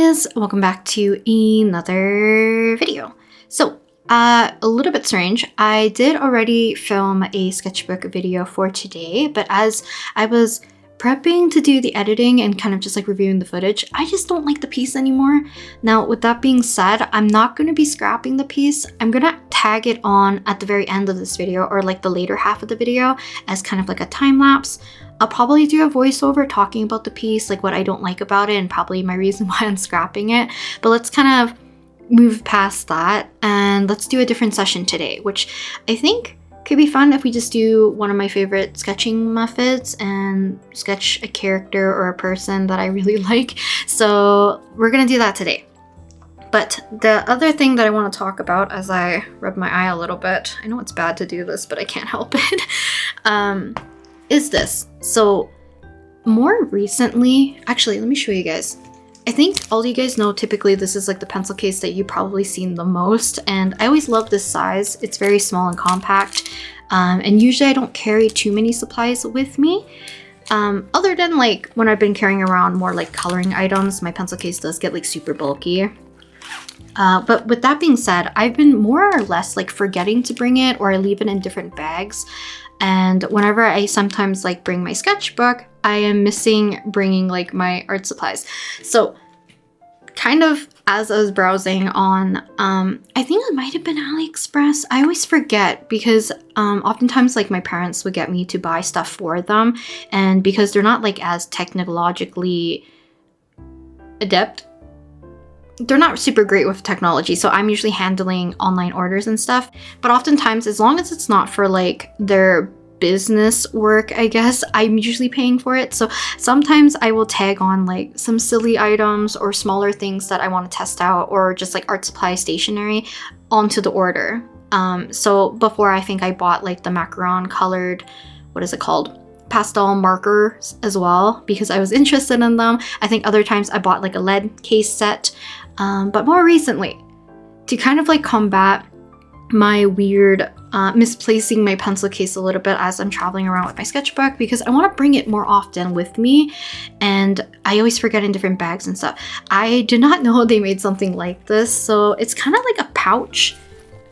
guys, welcome back to another video. So a little bit strange, I did already film a sketchbook video for today, but as I was prepping to do the editing and kind of just like reviewing the footage, I just don't like the piece anymore. Now with that being said, I'm not going to be scrapping the piece. I'm gonna tag it on at the very end of this video, or like the later half of the video, as kind of like a time lapse. I'll probably do a voiceover talking about the piece, like what I don't like about it and probably my reason why I'm scrapping it. But let's kind of move past that and let's do a different session today, which I think could be fun if we just do one of my favorite sketching methods and sketch a character or a person that I really like. So we're gonna do that today. But the other thing that I want to talk about, as I rub my eye a little bit, I know it's bad to do this, but I can't help it, is this. So more recently, actually, let me show you guys. I think all you guys know, typically this is like the pencil case that you've probably seen the most, and I always love this size. It's very small and compact, and usually I don't carry too many supplies with me. Other than like when I've been carrying around more like coloring items, my pencil case does get like super bulky. But with that being said, I've been more or less like forgetting to bring it, or I leave it in different bags. And whenever I sometimes like bring my sketchbook, I am missing bringing like my art supplies. So kind of as I was browsing on, I think it might have been AliExpress. I always forget because oftentimes like my parents would get me to buy stuff for them. And because they're not like as technologically adept, they're not super great with technology, so I'm usually handling online orders and stuff. But oftentimes, as long as it's not for like their business work, I guess, I'm usually paying for it. So sometimes I will tag on like some silly items or smaller things that I want to test out, or just like art supply stationery onto the order. So before, I think I bought like the macaron colored, what is it called? Pastel markers as well, because I was interested in them. I think other times I bought like a lead case set. But more recently, to kind of like combat my weird misplacing my pencil case a little bit as I'm traveling around with my sketchbook, because I want to bring it more often with me, and I always forget in different bags and stuff. I did not know they made something like this, so it's kind of like a pouch,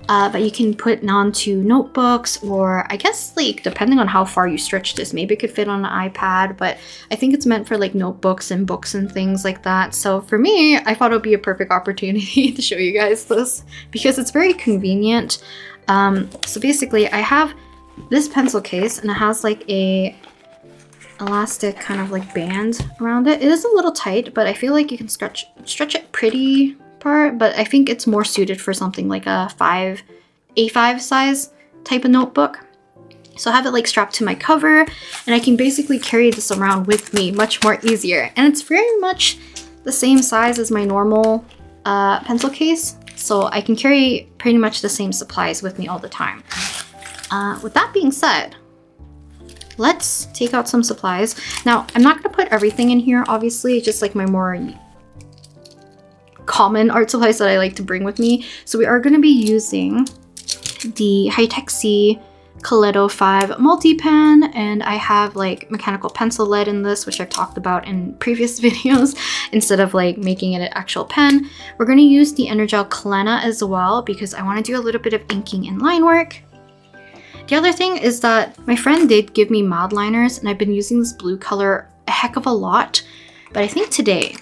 but you can put onto notebooks, or I guess like depending on how far you stretch this, maybe it could fit on an iPad, but I think it's meant for like notebooks and books and things like that. So for me, I thought it would be a perfect opportunity to show you guys this because it's very convenient. So basically I have this pencil case and it has like a elastic kind of like band around it. It is a little tight, but I feel like you can stretch it pretty part, but I think it's more suited for something like a A5 size type of notebook. So I have it like strapped to my cover, and I can basically carry this around with me much more easier. And it's very much the same size as my normal pencil case, so I can carry pretty much the same supplies with me all the time. With that being said, let's take out some supplies. Now, I'm not going to put everything in here, obviously, just like my more common art supplies that I like to bring with me. So we are going to be using the Tec C Coletto 5 Multipen, and I have like mechanical pencil lead in this, which I've talked about in previous videos, instead of like making it an actual pen. We're going to use the Energel Clena as well, because I want to do a little bit of inking and line work. The other thing is that my friend did give me Mildliners, and I've been using this blue color a heck of a lot, but I think today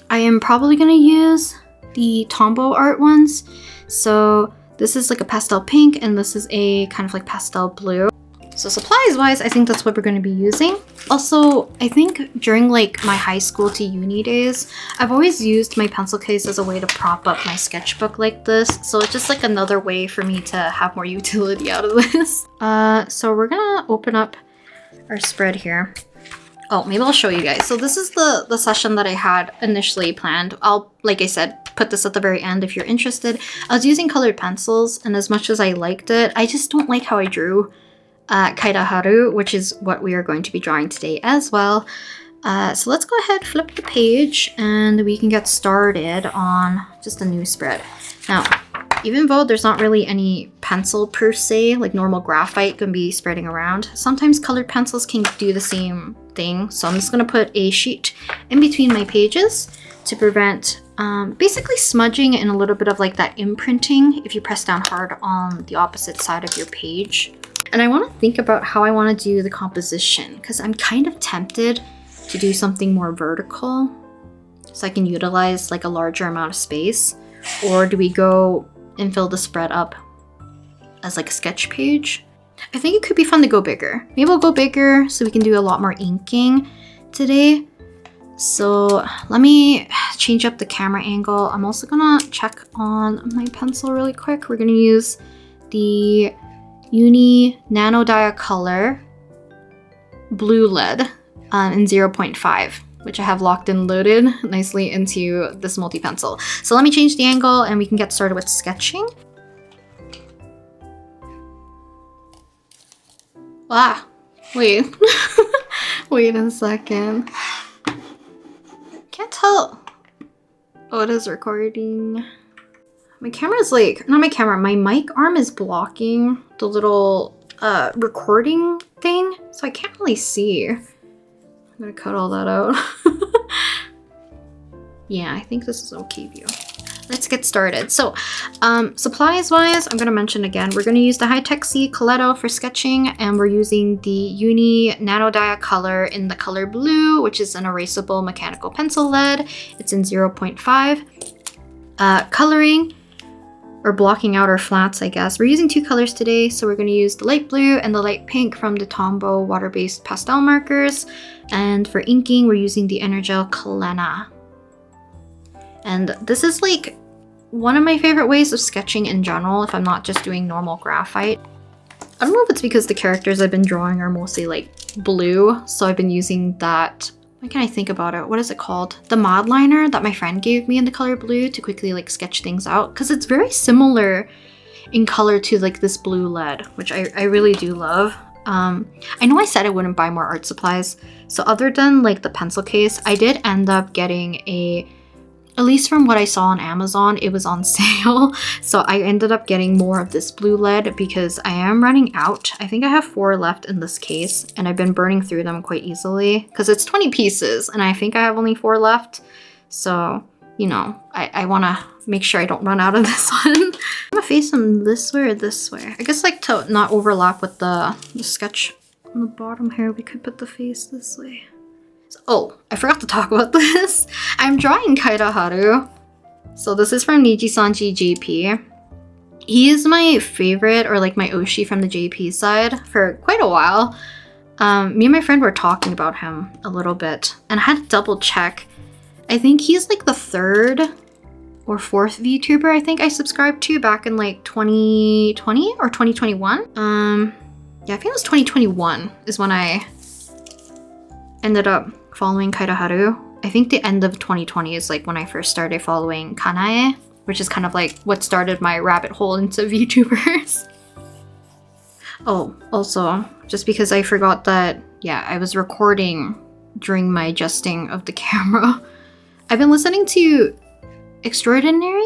I am probably going to use the Tombow art ones. So this is like a pastel pink, and this is a kind of like pastel blue. So supplies wise, I think that's what we're going to be using. Also, I think during like my high school to uni days, I've always used my pencil case as a way to prop up my sketchbook like this. So it's just like another way for me to have more utility out of this. So we're going to open up our spread here. Oh, maybe I'll show you guys. So this is the session that I had initially planned. I'll, like I said, put this at the very end if you're interested. I was using colored pencils, and as much as I liked it, I just don't like how I drew Kairaharu, which is what we are going to be drawing today as well. So let's go ahead, flip the page, and we can get started on just a new spread. Now, even though there's not really any pencil per se, like normal graphite can be spreading around, sometimes colored pencils can do the same thing. So I'm just going to put a sheet in between my pages to prevent basically smudging and a little bit of like that imprinting if you press down hard on the opposite side of your page. And I want to think about how I want to do the composition because I'm kind of tempted to do something more vertical so I can utilize like a larger amount of space. Or do we go and fill the spread up as like a sketch page? I think it could be fun to go bigger. Maybe we'll go bigger so we can do a lot more inking today. So let me change up the camera angle. I'm also gonna check on my pencil really quick. We're gonna use the Uni Nano Color blue lead in 0.5, which I have locked and loaded nicely into this multi-pencil. So let me change the angle and we can get started with sketching. Wow, wait, wait a second. Can't tell. Oh, it is recording. My camera's like, not my camera, my mic arm is blocking the little recording thing, so I can't really see. I'm gonna cut all that out. Yeah, I think this is okay view. Let's get started. So supplies wise, I'm gonna mention again, we're gonna use the Tec C Coletto for sketching, and we're using the Uni Nano Color in the color blue, which is an erasable mechanical pencil lead. It's in 0.5. Coloring, or blocking out our flats, I guess. We're using two colors today, so we're gonna use the light blue and the light pink from the Tombow water-based pastel markers. And for inking, we're using the Energel Clena. And this is like one of my favorite ways of sketching in general if I'm not just doing normal graphite. I don't know if it's because the characters I've been drawing are mostly like blue, so I've been using that. What can I think about it? What is it called? The Mildliner that my friend gave me in the color blue to quickly like sketch things out, because it's very similar in color to like this blue lead, which I really do love. I know I said I wouldn't buy more art supplies, so other than like the pencil case, I did end up getting at least from what I saw on Amazon, it was on sale. So I ended up getting more of this blue lead because I am running out. I think I have 4 left in this case, and I've been burning through them quite easily because it's 20 pieces and I think I have only 4 left. So, you know, I want to make sure I don't run out of this one. I'm gonna face them this way or this way. I guess like to not overlap with the sketch on the bottom here, we could put the face this way. Oh, I forgot to talk about this. I'm drawing Kaida Haru. So this is from Niji-sanji JP. He is my favorite, or like my Oshi from the JP side for quite a while. Me and my friend were talking about him a little bit, and I had to double check. I think he's like the 3rd or 4th VTuber I think I subscribed to back in like 2020 or 2021. Yeah, I think it was 2021 is when I ended up following Kaida Haru. I think the end of 2020 is like when I first started following Kanae, which is kind of like what started my rabbit hole into VTubers. Oh, also, just because I forgot that, yeah, I was recording during my adjusting of the camera. I've been listening to Extraordinary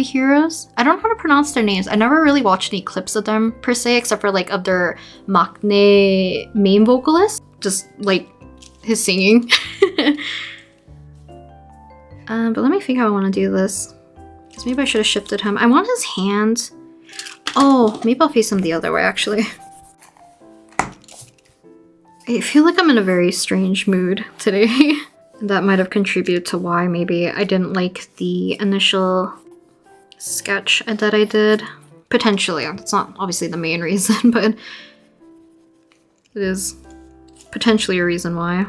Heroes. I don't know how to pronounce their names. I never really watched any clips of them per se, except for like of their maknae main vocalist, just like his singing. But let me think how I want to do this, because maybe I should have shifted him. I want his hand. Oh, maybe I'll face him the other way actually. I feel like I'm in a very strange mood today. That might have contributed to why maybe I didn't like the initial sketch that I did. Potentially. It's not obviously the main reason, but it is potentially a reason why.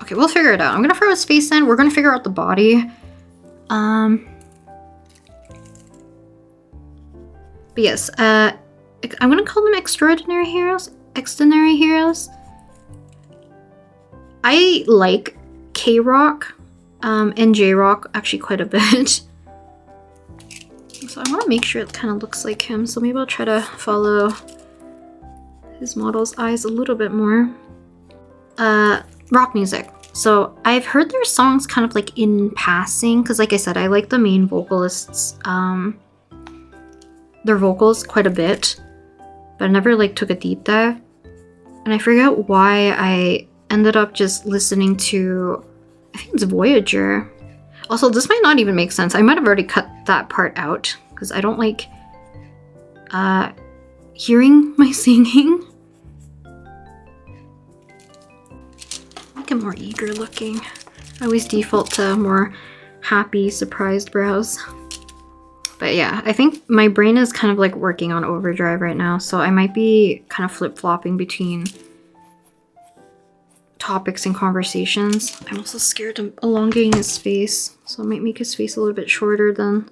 Okay, we'll figure it out. I'm gonna throw his face in. We're gonna figure out the body. But yes, I'm gonna call them Extraordinary Heroes. Extraordinary Heroes. I like K-Rock and J-Rock actually quite a bit. So I want to make sure it kind of looks like him, so maybe I'll try to follow his model's eyes a little bit more. Rock music. So I've heard their songs kind of like in passing, because like I said, I like the main vocalists, their vocals quite a bit, but I never like took a deep dive. And I forget why I ended up just listening to, I think it's Voyager. Also, this might not even make sense. I might have already cut that part out because I don't like hearing my singing. Make it more eager looking. I always default to more happy, surprised brows. But yeah, I think my brain is kind of like working on overdrive right now, so I might be kind of flip-flopping between topics and conversations. I'm also scared of elongating his face, so I might make his face a little bit shorter than...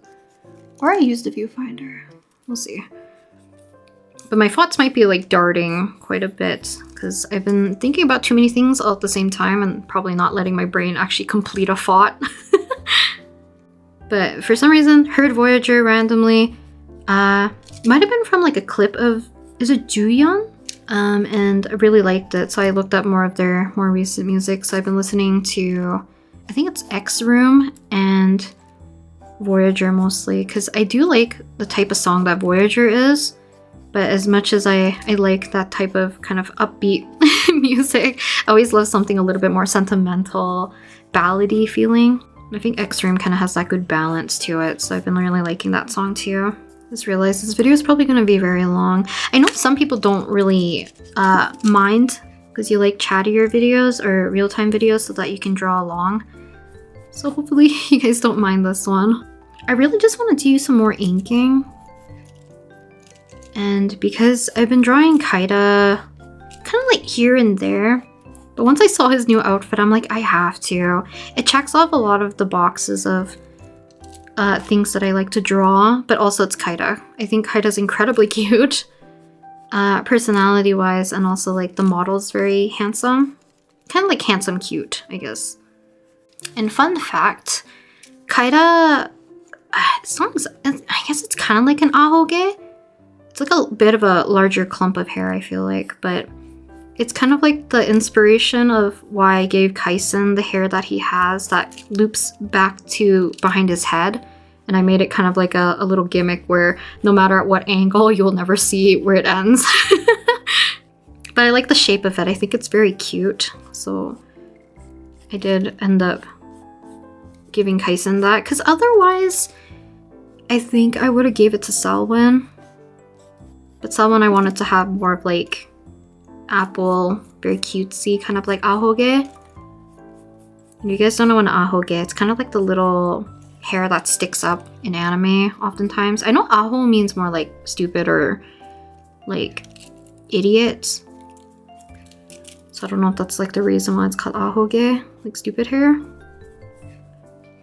Or I use the viewfinder. We'll see. But my thoughts might be like darting quite a bit because I've been thinking about too many things all at the same time and probably not letting my brain actually complete a thought. But for some reason, heard Voyager randomly. Might have been from like a clip of, is it Juyeon? And I really liked it, so I looked up more of their more recent music. So I've been listening to, I think it's X Room and Voyager mostly, because I do like the type of song that Voyager is. But as much as I like that type of kind of upbeat music, I always love something a little bit more sentimental, ballady feeling. I think X-Room kind of has that good balance to it, so I've been really liking that song too. Just realized this video is probably going to be very long. I know some people don't really mind because you like chattier videos or real-time videos so that you can draw along. So hopefully you guys don't mind this one. I really just want to do some more inking. And because I've been drawing Kaida kind of like here and there, but once I saw his new outfit, I'm like, I have to. It checks off a lot of the boxes of things that I like to draw, but also it's Kaida. I think Kaida's incredibly cute, personality-wise, and also like the model's very handsome. Kind of like handsome cute, I guess. And fun fact, Kaida, I guess it's kind of like an ahoge. It's like a bit of a larger clump of hair, I feel like, but it's kind of like the inspiration of why I gave Kaisen the hair that he has that loops back to behind his head. And I made it kind of like a little gimmick where no matter at what angle, you'll never see where it ends. But I like the shape of it. I think it's very cute. So I did end up giving Kaisen that, because otherwise I think I would have gave it to Selwyn. But Selwyn I wanted to have more of like apple, very cutesy, kind of like ahoge. And you guys don't know what an ahoge, it's kind of like the little hair that sticks up in anime oftentimes. I know aho means more like stupid or like idiot. So I don't know if that's like the reason why it's called ahoge, like stupid hair.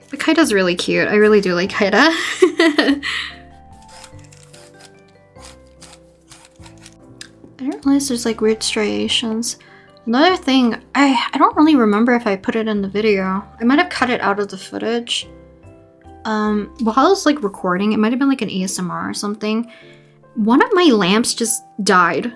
But Kaida's really cute. I really do like Kaida. I didn't realize there's like weird striations. Another thing, I don't really remember if I put it in the video. I might have cut it out of the footage. While I was like recording, it might have been like an ASMR or something. One of my lamps just died.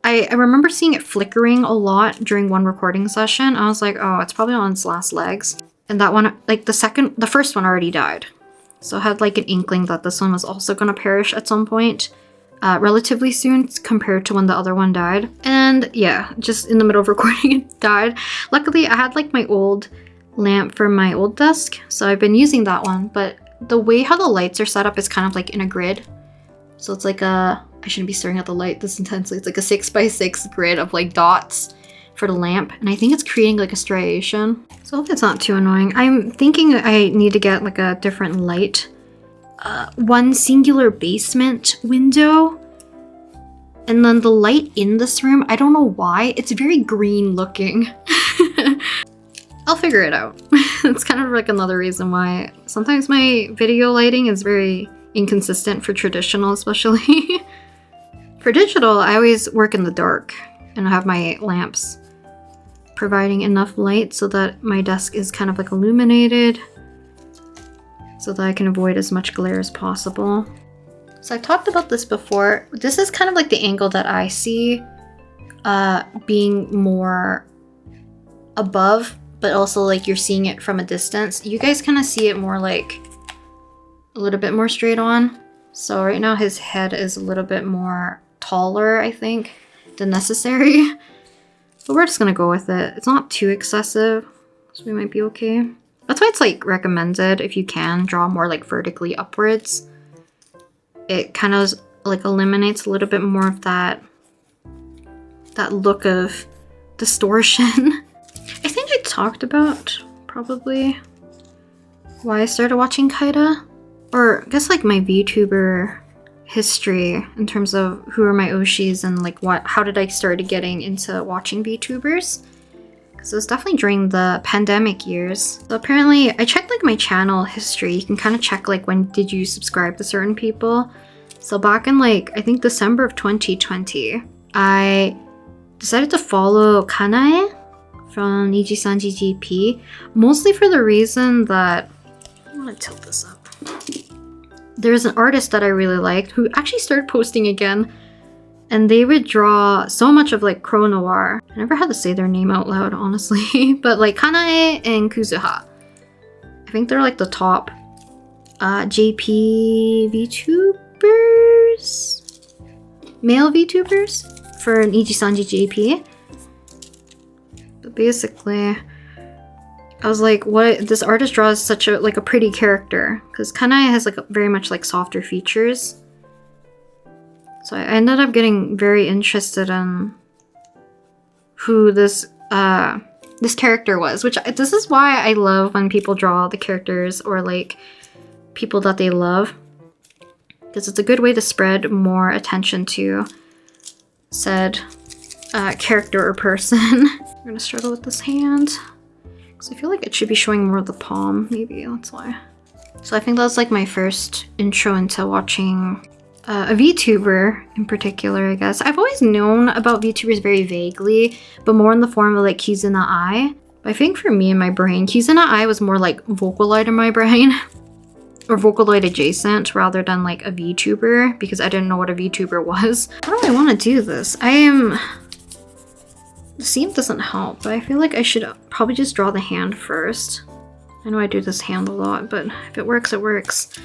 I remember seeing it flickering a lot during one recording session. I was like, oh, it's probably on its last legs. And that one, like the first one already died. So I had like an inkling that this one was also gonna perish at some point. Relatively soon compared to when the other one died. And yeah, just in the middle of recording it died. Luckily I had like my old lamp from my old desk, so I've been using that one, but the way how the lights are set up is kind of like in a grid. So it's like I shouldn't be staring at the light this intensely. It's like a 6x6 grid of like dots for the lamp, and I think it's creating like a striation. So I hope it's not too annoying. I'm thinking I need to get like a different light. One singular basement window, and then the light in this room, I don't know why, it's very green looking. I'll figure it out. It's kind of like another reason why sometimes my video lighting is very inconsistent for traditional, especially. For digital, I always work in the dark and have my lamps providing enough light so that my desk is kind of like illuminated, so that I can avoid as much glare as possible. So I've talked about this before. This is kind of like the angle that I see being more above, but also like you're seeing it from a distance. You guys kind of see it more like a little bit more straight on. So right now his head is a little bit more taller, I think, than necessary. But we're just gonna go with it. It's not too excessive, so we might be okay. That's why it's like recommended if you can draw more like vertically upwards. It kind of like eliminates a little bit more of that look of distortion. I think I talked about probably why I started watching Kaida, or I guess like my VTuber history in terms of who are my Oshis and like how did I start getting into watching VTubers. Because it was definitely during the pandemic years. So apparently I checked like my channel history. You can kind of check like when did you subscribe to certain people. So back in like I think December of 2020, I decided to follow Kanae from Nijisanji GP, mostly for the reason that I want to tilt this up. There's an artist that I really liked who actually started posting again, and they would draw so much of like Crow Noir. I never had to say their name out loud, honestly, but like Kanae and Kuzuha. I think they're like the top JP VTubers? Male VTubers for Nijisanji JP. But basically, I was like, what, this artist draws such a like a pretty character, because Kanae has like very much like softer features. So I ended up getting very interested in who this character was, which this is why I love when people draw the characters or like people that they love, because it's a good way to spread more attention to said character or person. I'm gonna struggle with this hand. I feel like it should be showing more of the palm, maybe that's why. So I think that was like my first intro into watching a VTuber in particular, I guess. I've always known about VTubers very vaguely, but more in the form of like Kizuna Ai. But I think for me in my brain, Kizuna Ai was more like Vocaloid in my brain, or Vocaloid adjacent rather than like a VTuber, because I didn't know what a VTuber was. How do I want to do this? The seam doesn't help, but I feel like I should probably just draw the hand first. I know I do this hand a lot, but if it works, it works.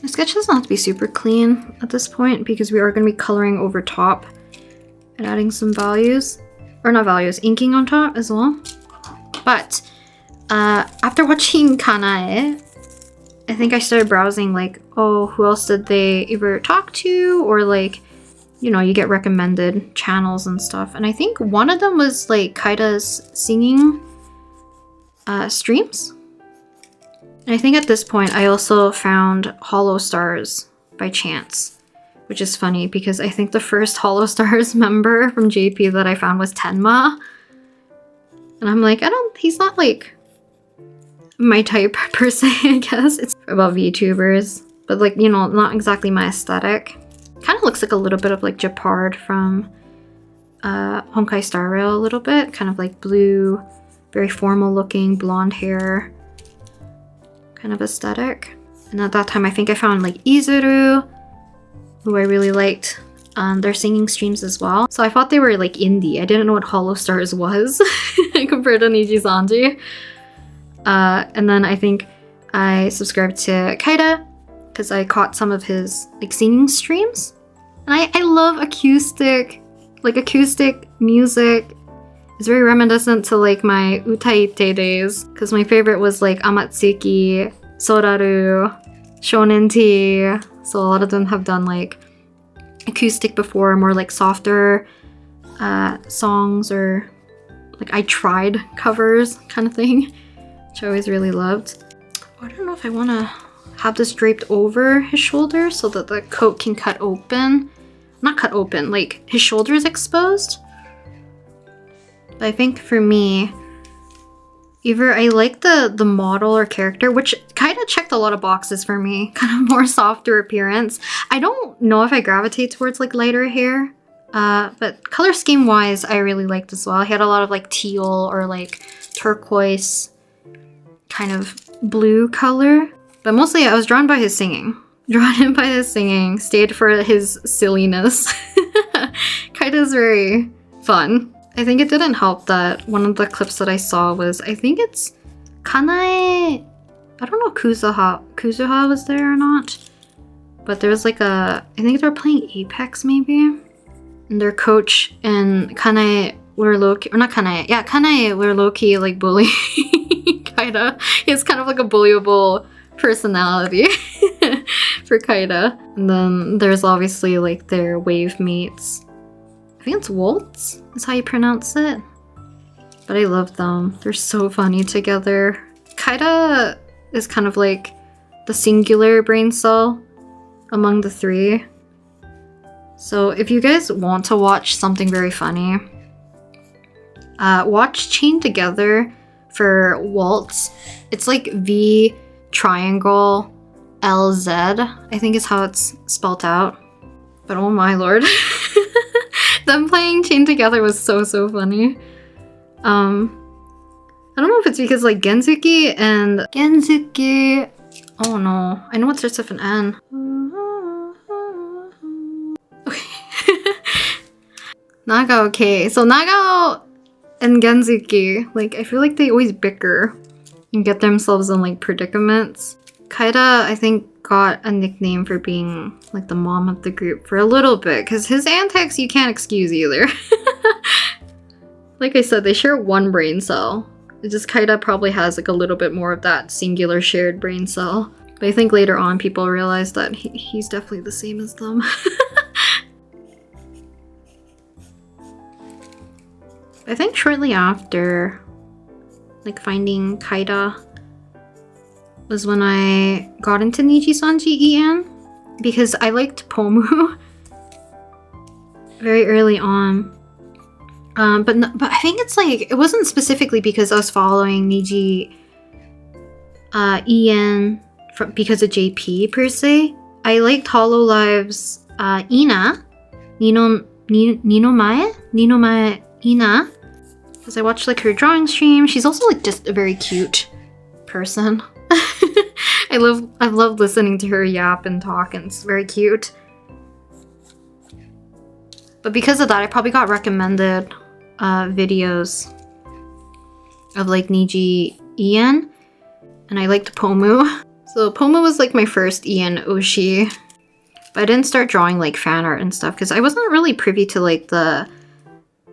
My sketch doesn't have to be super clean at this point because we are going to be coloring over top and adding some values. Or not values, inking on top as well. But after watching Kanae, I think I started browsing like, oh, who else did they either talk to, or like, you know, you get recommended channels and stuff. And I think one of them was like Kaida's singing streams. And I think at this point I also found Hollow Stars by chance, which is funny because I think the first Hollow Stars member from JP that I found was Tenma. And I'm like, he's not like my type per se, I guess. It's about VTubers, but like, you know, not exactly my aesthetic. Kind of looks like a little bit of like Japard from Honkai Star Rail a little bit. Kind of like blue, very formal looking, blonde hair kind of aesthetic. And at that time I think I found like Izuru, who I really liked. Their singing streams as well. So I thought they were like indie. I didn't know what Hollow Stars was compared to Nijisanji. And then I think I subscribed to Kaida because I caught some of his like singing streams. And I love acoustic music. It's very reminiscent to like my Utaite days, because my favorite was like Amatsuki, Soraru, Shonen Tea. So a lot of them have done like acoustic before, more like softer songs, or like I tried covers kind of thing, which I always really loved. I don't know if I want to have this draped over his shoulder so that the coat can cut open. Not cut open, like his shoulder is exposed. But I think for me, either I like the model or character, which kind of checked a lot of boxes for me, kind of more softer appearance. I don't know if I gravitate towards like lighter hair, but color scheme wise, I really liked as well. He had a lot of like teal or like turquoise kind of blue color, but mostly I was drawn by his singing. Drawn in by his singing, stayed for his silliness. Kaida's very fun. I think it didn't help that one of the clips that I saw was, I think it's Kanae, I don't know if Kuzuha was there or not, But there's like I think they're playing Apex maybe? And their coach and Kanae were low-key, or not Kanae, yeah, Kanae were low-key like bullying Kaida. He has kind of like a bullyable personality for Kaida. And then there's obviously like their wave mates. I think it's Waltz is how you pronounce it. But I love them. They're so funny together. Kaida is kind of like the singular brain cell among the three. So if you guys want to watch something very funny, watch Chain Together for Waltz. It's like V triangle LZ, I think is how it's spelled out. But oh my lord. Them playing Chain Together was so funny. I don't know if it's because like Genzuki, oh no, I know it starts with an N. Okay. Nagao, okay. So Nagao and Genzuki, like I feel like they always bicker and get themselves in like predicaments. Kaida, I think, got a nickname for being like the mom of the group for a little bit, because his antics you can't excuse either. Like I said, they share one brain cell. It's just Kaida probably has like a little bit more of that singular shared brain cell. But I think later on people realize that he's definitely the same as them. I think shortly after like finding Kaida was when I got into Niji Sanji En, because I liked Pomu very early on. But I think it's like, it wasn't specifically because I was following Niji En because of JP per se. I liked Hololive's Ina, Nino Mae Ina, because I watched like her drawing stream. She's also like just a very cute person. I love listening to her yap and talk, and it's very cute. But because of that, I probably got recommended videos of like Niji En, and I liked Pomu. So Pomu was like my first En Oshi, but I didn't start drawing like fan art and stuff because I wasn't really privy to like the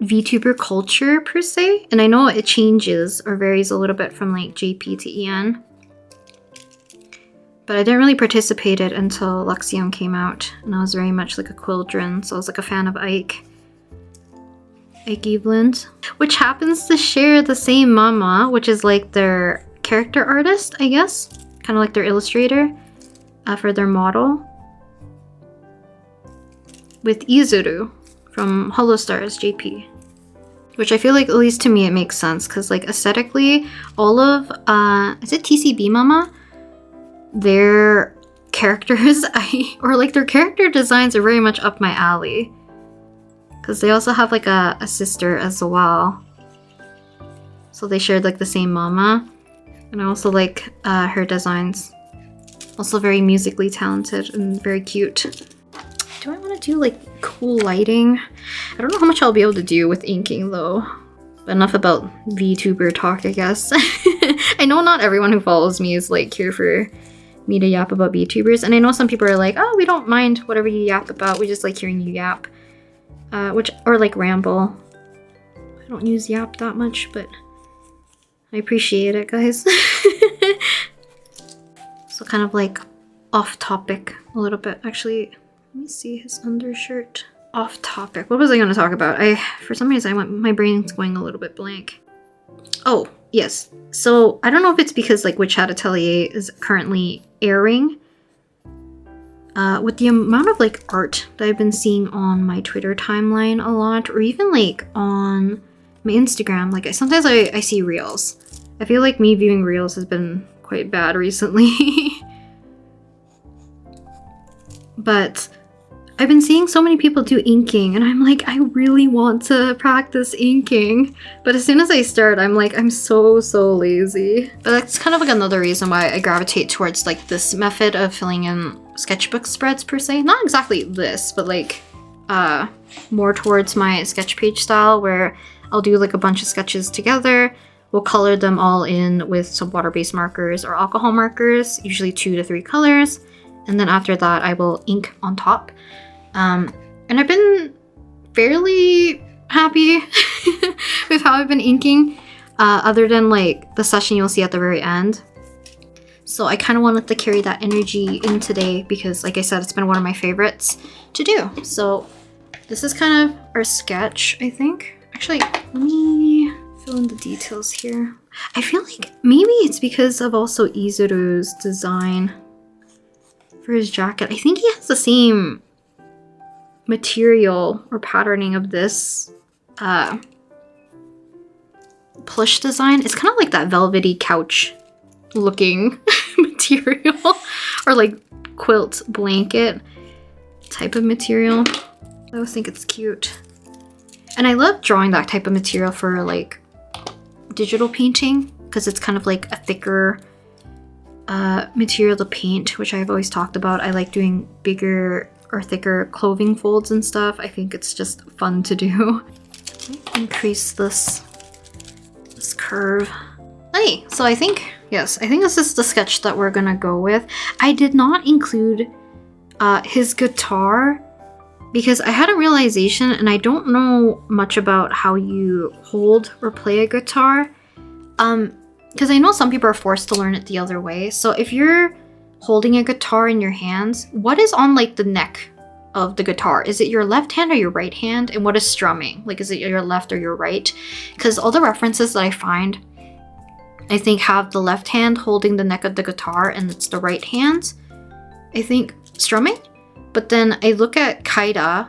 VTuber culture per se, and I know it changes or varies a little bit from like JP to En. But I didn't really participate it until Luxion came out, and I was very much like a Quildren, so I was like a fan of Ike Evelyn, which happens to share the same mama, which is like their character artist, I guess, kind of like their illustrator for their model, with Izuru from Holostars JP, which I feel like, at least to me, it makes sense because like aesthetically, all of is it TCB Mama? Their characters, or like their character designs are very much up my alley. Because they also have like a sister as well. So they shared like the same mama. And I also like her designs. Also very musically talented and very cute. Do I want to do like cool lighting? I don't know how much I'll be able to do with inking though. But enough about VTuber talk, I guess. I know not everyone who follows me is like here for me to yap about VTubers, and I know some people are like, oh, we don't mind whatever you yap about, we just like hearing you yap, or like ramble. I don't use yap that much, but I appreciate it, guys. So kind of like off topic a little bit. Actually, let me see his undershirt. Off topic. What was I going to talk about? For some reason, my brain's going a little bit blank. Oh, yes. So I don't know if it's because like Witch Hat Atelier is currently airing. With the amount of like art that I've been seeing on my Twitter timeline a lot, or even like on my Instagram, like sometimes I see reels. I feel like me viewing reels has been quite bad recently. But I've been seeing so many people do inking, and I'm like, I really want to practice inking. But as soon as I start, I'm like, I'm so lazy. But that's kind of like another reason why I gravitate towards like this method of filling in sketchbook spreads per se. Not exactly this, but like more towards my sketch page style, where I'll do like a bunch of sketches together. We'll color them all in with some water-based markers or alcohol markers, usually 2 to 3 colors. And then after that, I will ink on top. And I've been fairly happy with how I've been inking, other than like the session you'll see at the very end. So I kind of wanted to carry that energy in today because, like I said, it's been one of my favorites to do. So this is kind of our sketch, I think. Actually, let me fill in the details here. I feel like maybe it's because of also Izuru's design for his jacket. I think he has the same material or patterning of this plush design. It's kind of like that velvety couch looking material, or like quilt blanket type of material. I always think it's cute. And I love drawing that type of material for like digital painting because it's kind of like a thicker material to paint, which I've always talked about. I like doing bigger or thicker clothing folds and stuff. I think it's just fun to do. Increase this curve. Okay, so I think, yes, I think this is the sketch that we're gonna go with. I did not include his guitar because I had a realization, and I don't know much about how you hold or play a guitar. Because I know some people are forced to learn it the other way. So if you're holding a guitar in your hands, what is on like the neck of the guitar? Is it your left hand or your right hand? And what is strumming? Like, is it your left or your right? Because all the references that I find, I think, have the left hand holding the neck of the guitar and it's the right hand, I think, strumming. But then I look at Kaida,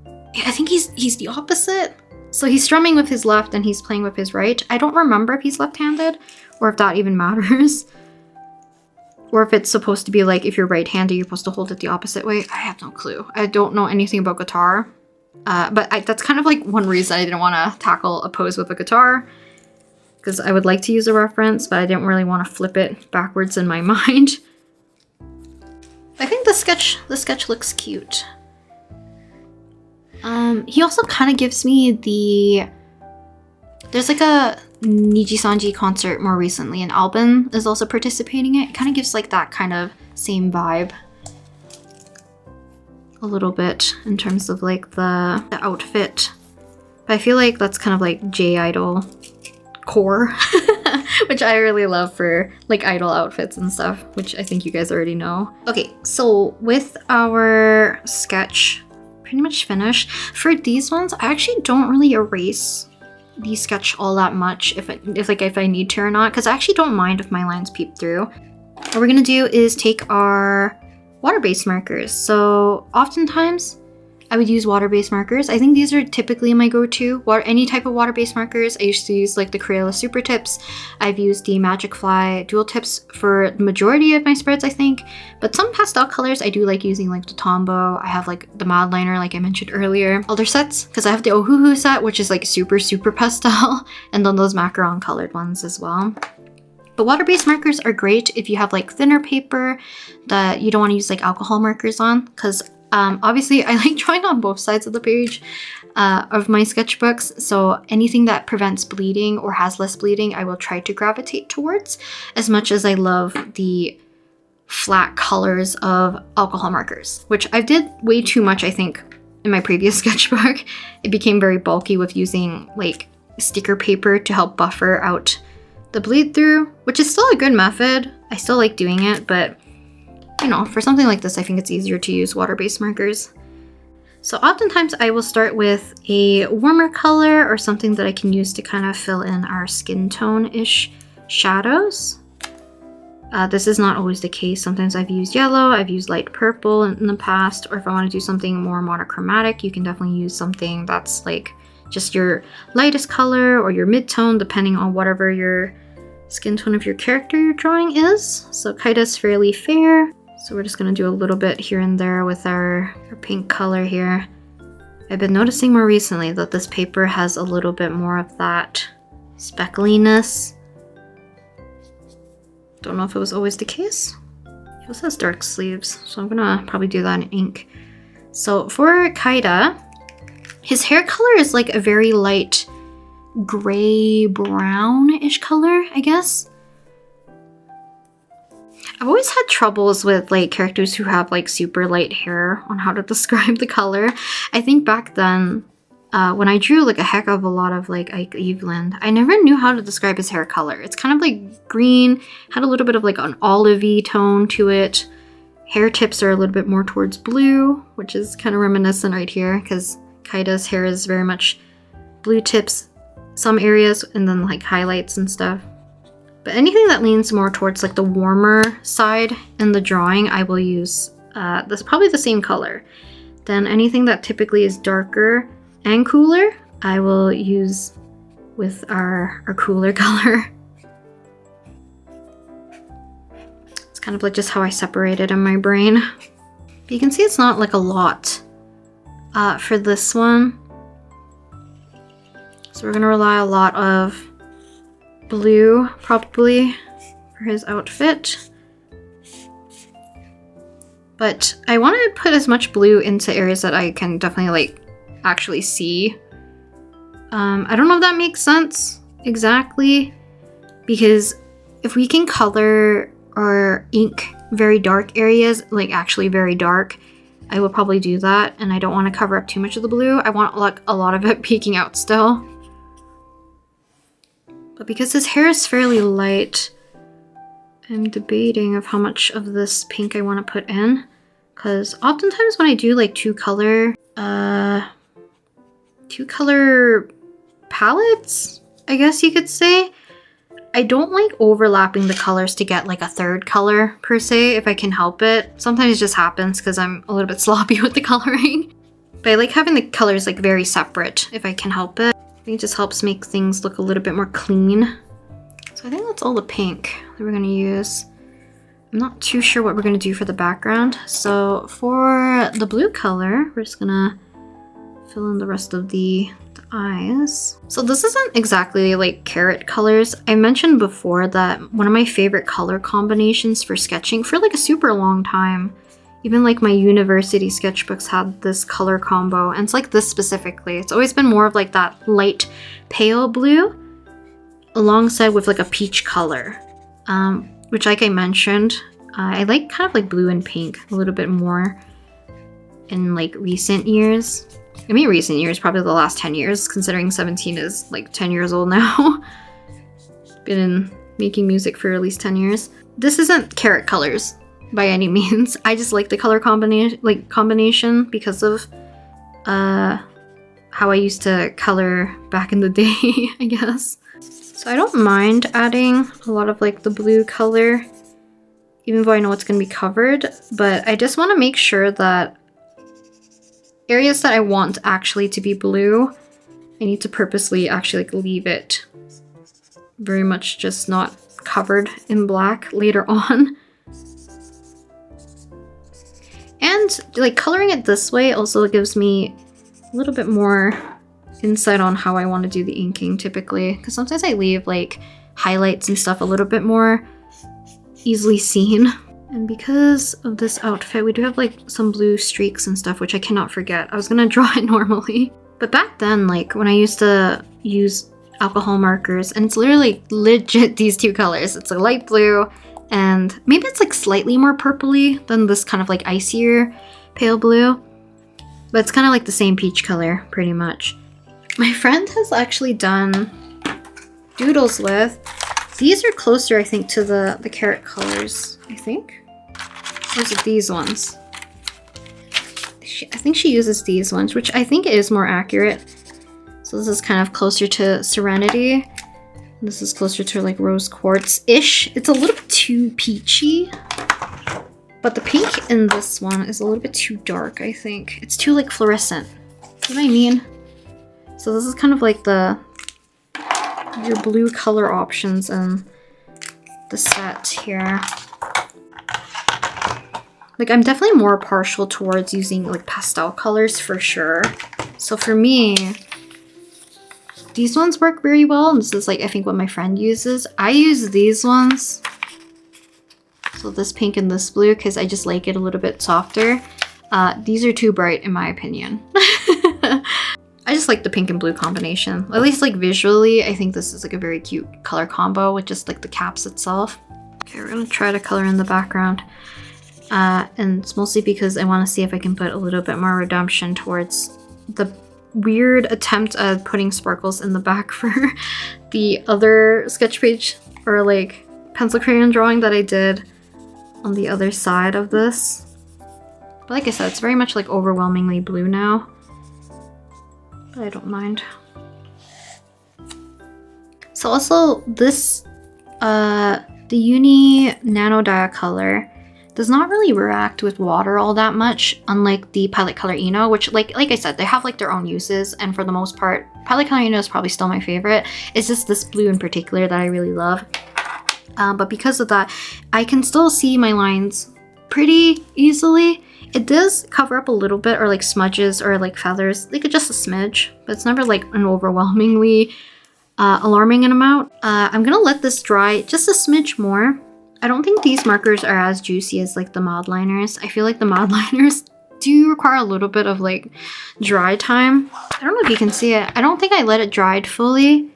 I think he's the opposite. So he's strumming with his left and he's playing with his right. I don't remember if he's left-handed or if that even matters. Or if it's supposed to be like, if you're right-handed, you're supposed to hold it the opposite way. I have no clue. I don't know anything about guitar. But that's kind of like one reason I didn't want to tackle a pose with a guitar. Because I would like to use a reference, but I didn't really want to flip it backwards in my mind. I think the sketch looks cute. He also kind of gives me there's like a Nijisanji concert more recently, and Albin is also participating in it. It kind of gives like that kind of same vibe a little bit in terms of like the outfit. But I feel like that's kind of like J-idol core, which I really love for like idol outfits and stuff, which I think you guys already know. Okay, so with our sketch pretty much finished, for these ones, I actually don't really erase the sketch all that much if I need to or not, because I actually don't mind if my lines peep through. What we're gonna do is take our water-based markers. So oftentimes I would use water-based markers. I think these are typically my go-to. Any type of water-based markers. I used to use like the Crayola Super Tips. I've used the Magic Fly Dual Tips for the majority of my spreads, I think. But some pastel colors, I do like using like the Tombow. I have like the Mildliner, like I mentioned earlier. Other sets, because I have the Ohuhu set, which is like super, super pastel. And then those macaron colored ones as well. But water-based markers are great if you have like thinner paper that you don't want to use like alcohol markers on, because obviously I like drawing on both sides of the page of my sketchbooks, so anything that prevents bleeding or has less bleeding I will try to gravitate towards, as much as I love the flat colors of alcohol markers, which I did way too much, I think, in my previous sketchbook. It became very bulky with using like sticker paper to help buffer out the bleed through, which is still a good method. I still like doing it, but you know, for something like this, I think it's easier to use water-based markers. So oftentimes I will start with a warmer color or something that I can use to kind of fill in our skin tone-ish shadows. This is not always the case. Sometimes I've used yellow, I've used light purple in the past, or if I want to do something more monochromatic, you can definitely use something that's like just your lightest color or your mid-tone, depending on whatever your skin tone of your character you're drawing is. So Kaida's fairly fair. So we're just gonna do a little bit here and there with our pink color here. I've been noticing more recently that this paper has a little bit more of that speckliness. Don't know if it was always the case. It also has dark sleeves, so I'm gonna probably do that in ink. So for Kaida, his hair color is like a very light gray brownish color, I guess. I've always had troubles with like characters who have like super light hair on how to describe the color. I think back then, when I drew like a heck of a lot of like Ike Eveland, I never knew how to describe his hair color. It's kind of like green, had a little bit of like an olivey tone to it. Hair tips are a little bit more towards blue, which is kind of reminiscent right here because Kaida's hair is very much blue tips, some areas, and then like highlights and stuff. But anything that leans more towards like the warmer side in the drawing, I will use this probably the same color. Then anything that typically is darker and cooler, I will use with our cooler color. It's kind of like just how I separate it in my brain. But you can see it's not like a lot for this one. So we're gonna rely a lot of blue probably for his outfit. But I want to put as much blue into areas that I can definitely like actually see. I don't know if that makes sense exactly, because if we can color or ink very dark areas, like actually very dark, I will probably do that, and I don't want to cover up too much of the blue. I want like a lot of it peeking out still. But because his hair is fairly light, I'm debating of how much of this pink I want to put in. Because oftentimes when I do like two color palettes, I guess you could say, I don't like overlapping the colors to get like a third color per se, if I can help it. Sometimes it just happens because I'm a little bit sloppy with the coloring. But I like having the colors like very separate if I can help it. I think it just helps make things look a little bit more clean. So I think that's all the pink that we're gonna use. I'm not too sure what we're gonna do for the background. So for the blue color, we're just gonna fill in the rest of the eyes. So this isn't exactly like carrot colors. I mentioned before that one of my favorite color combinations for sketching for like a super long time, even like my university sketchbooks had this color combo, and it's like this specifically. It's always been more of like that light pale blue alongside with like a peach color, which like I mentioned, I like kind of like blue and pink a little bit more in like recent years. I mean recent years, probably the last 10 years, considering 17 is like 10 years old now. Been making music for at least 10 years. This isn't carrot colors by any means. I just like the color combination because of how I used to color back in the day, I guess. So I don't mind adding a lot of like the blue color, even though I know it's going to be covered, but I just want to make sure that areas that I want actually to be blue, I need to purposely actually like leave it very much just not covered in black later on. And like coloring it this way also gives me a little bit more insight on how I want to do the inking typically, because sometimes I leave like highlights and stuff a little bit more easily seen. And because of this outfit, we do have like some blue streaks and stuff, which I cannot forget. I was gonna draw it normally, but back then, like when I used to use alcohol markers, and it's literally legit these two colors. It's a light blue, and maybe it's like slightly more purpley than this kind of like icier pale blue, but it's kind of like the same peach color pretty much. My friend has actually done doodles with. These are closer, I think, to the carrot colors, I think. Or is it these ones? I think she uses these ones, which I think is more accurate. So this is kind of closer to Serenity. This is closer to like Rose Quartz-ish. It's a little bit too peachy. But the pink in this one is a little bit too dark, I think. It's too like fluorescent. You know what I mean? So this is kind of like your blue color options in the set here. Like I'm definitely more partial towards using like pastel colors for sure. So for me, these ones work very well. And this is like, I think what my friend uses. I use these ones. So this pink and this blue, because I just like it a little bit softer. These are too bright in my opinion. I just like the pink and blue combination. At least like visually, I think this is like a very cute color combo with just like the caps itself. Okay, we're gonna try to color in the background. And it's mostly because I want to see if I can put a little bit more redemption towards the weird attempt at putting sparkles in the back for the other sketch page or like pencil crayon drawing that I did on the other side of this. But like I said, it's very much like overwhelmingly blue now, but I don't mind. So also this, the Uni Nano Dia color does not really react with water all that much, unlike the Pilot Color Eno, which like I said, they have like their own uses, and for the most part, Pilot Color Eno is probably still my favorite. It's just this blue in particular that I really love. But because of that, I can still see my lines pretty easily. It does cover up a little bit, or like smudges or like feathers, like just a smidge, but it's never like an overwhelmingly alarming amount. I'm gonna let this dry just a smidge more. I don't think these markers are as juicy as like the Mildliners. I feel like the Mildliners do require a little bit of like dry time. I don't know if you can see it. I don't think I let it dry fully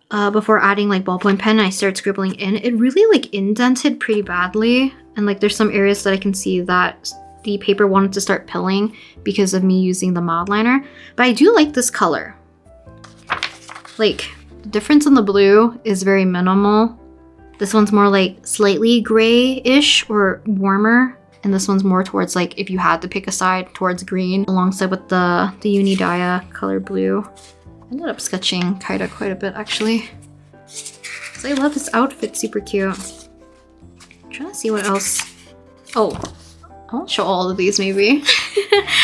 before adding like ballpoint pen. I started scribbling in. It really like indented pretty badly, and like there's some areas that I can see that the paper wanted to start pilling because of me using the Mildliner. But I do like this color. Like the difference in the blue is very minimal. This one's more like slightly gray-ish or warmer, and this one's more towards like, if you had to pick a side, towards green, alongside with the Uni Dia color blue. I ended up sketching Kaida quite a bit actually, because I love his outfit, super cute. I'm trying to see what else. Oh, I won't show all of these maybe.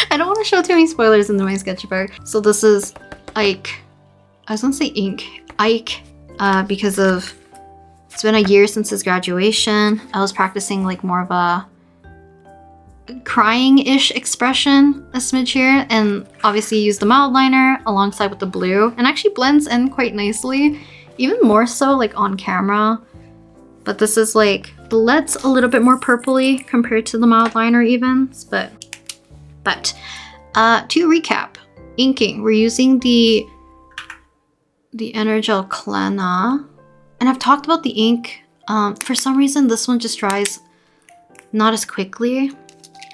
I don't want to show too many spoilers into my sketchbook. So this is Ike. I was gonna say Ike, because of it's been a year since his graduation. I was practicing like more of a crying-ish expression a smidge here, and obviously used the Mildliner alongside with the blue, and actually blends in quite nicely, even more so like on camera. But this is like, the lead's a little bit more purpley compared to the Mildliner even, but to recap, inking, we're using the Energel Clena. And I've talked about the ink. For some reason, this one just dries not as quickly.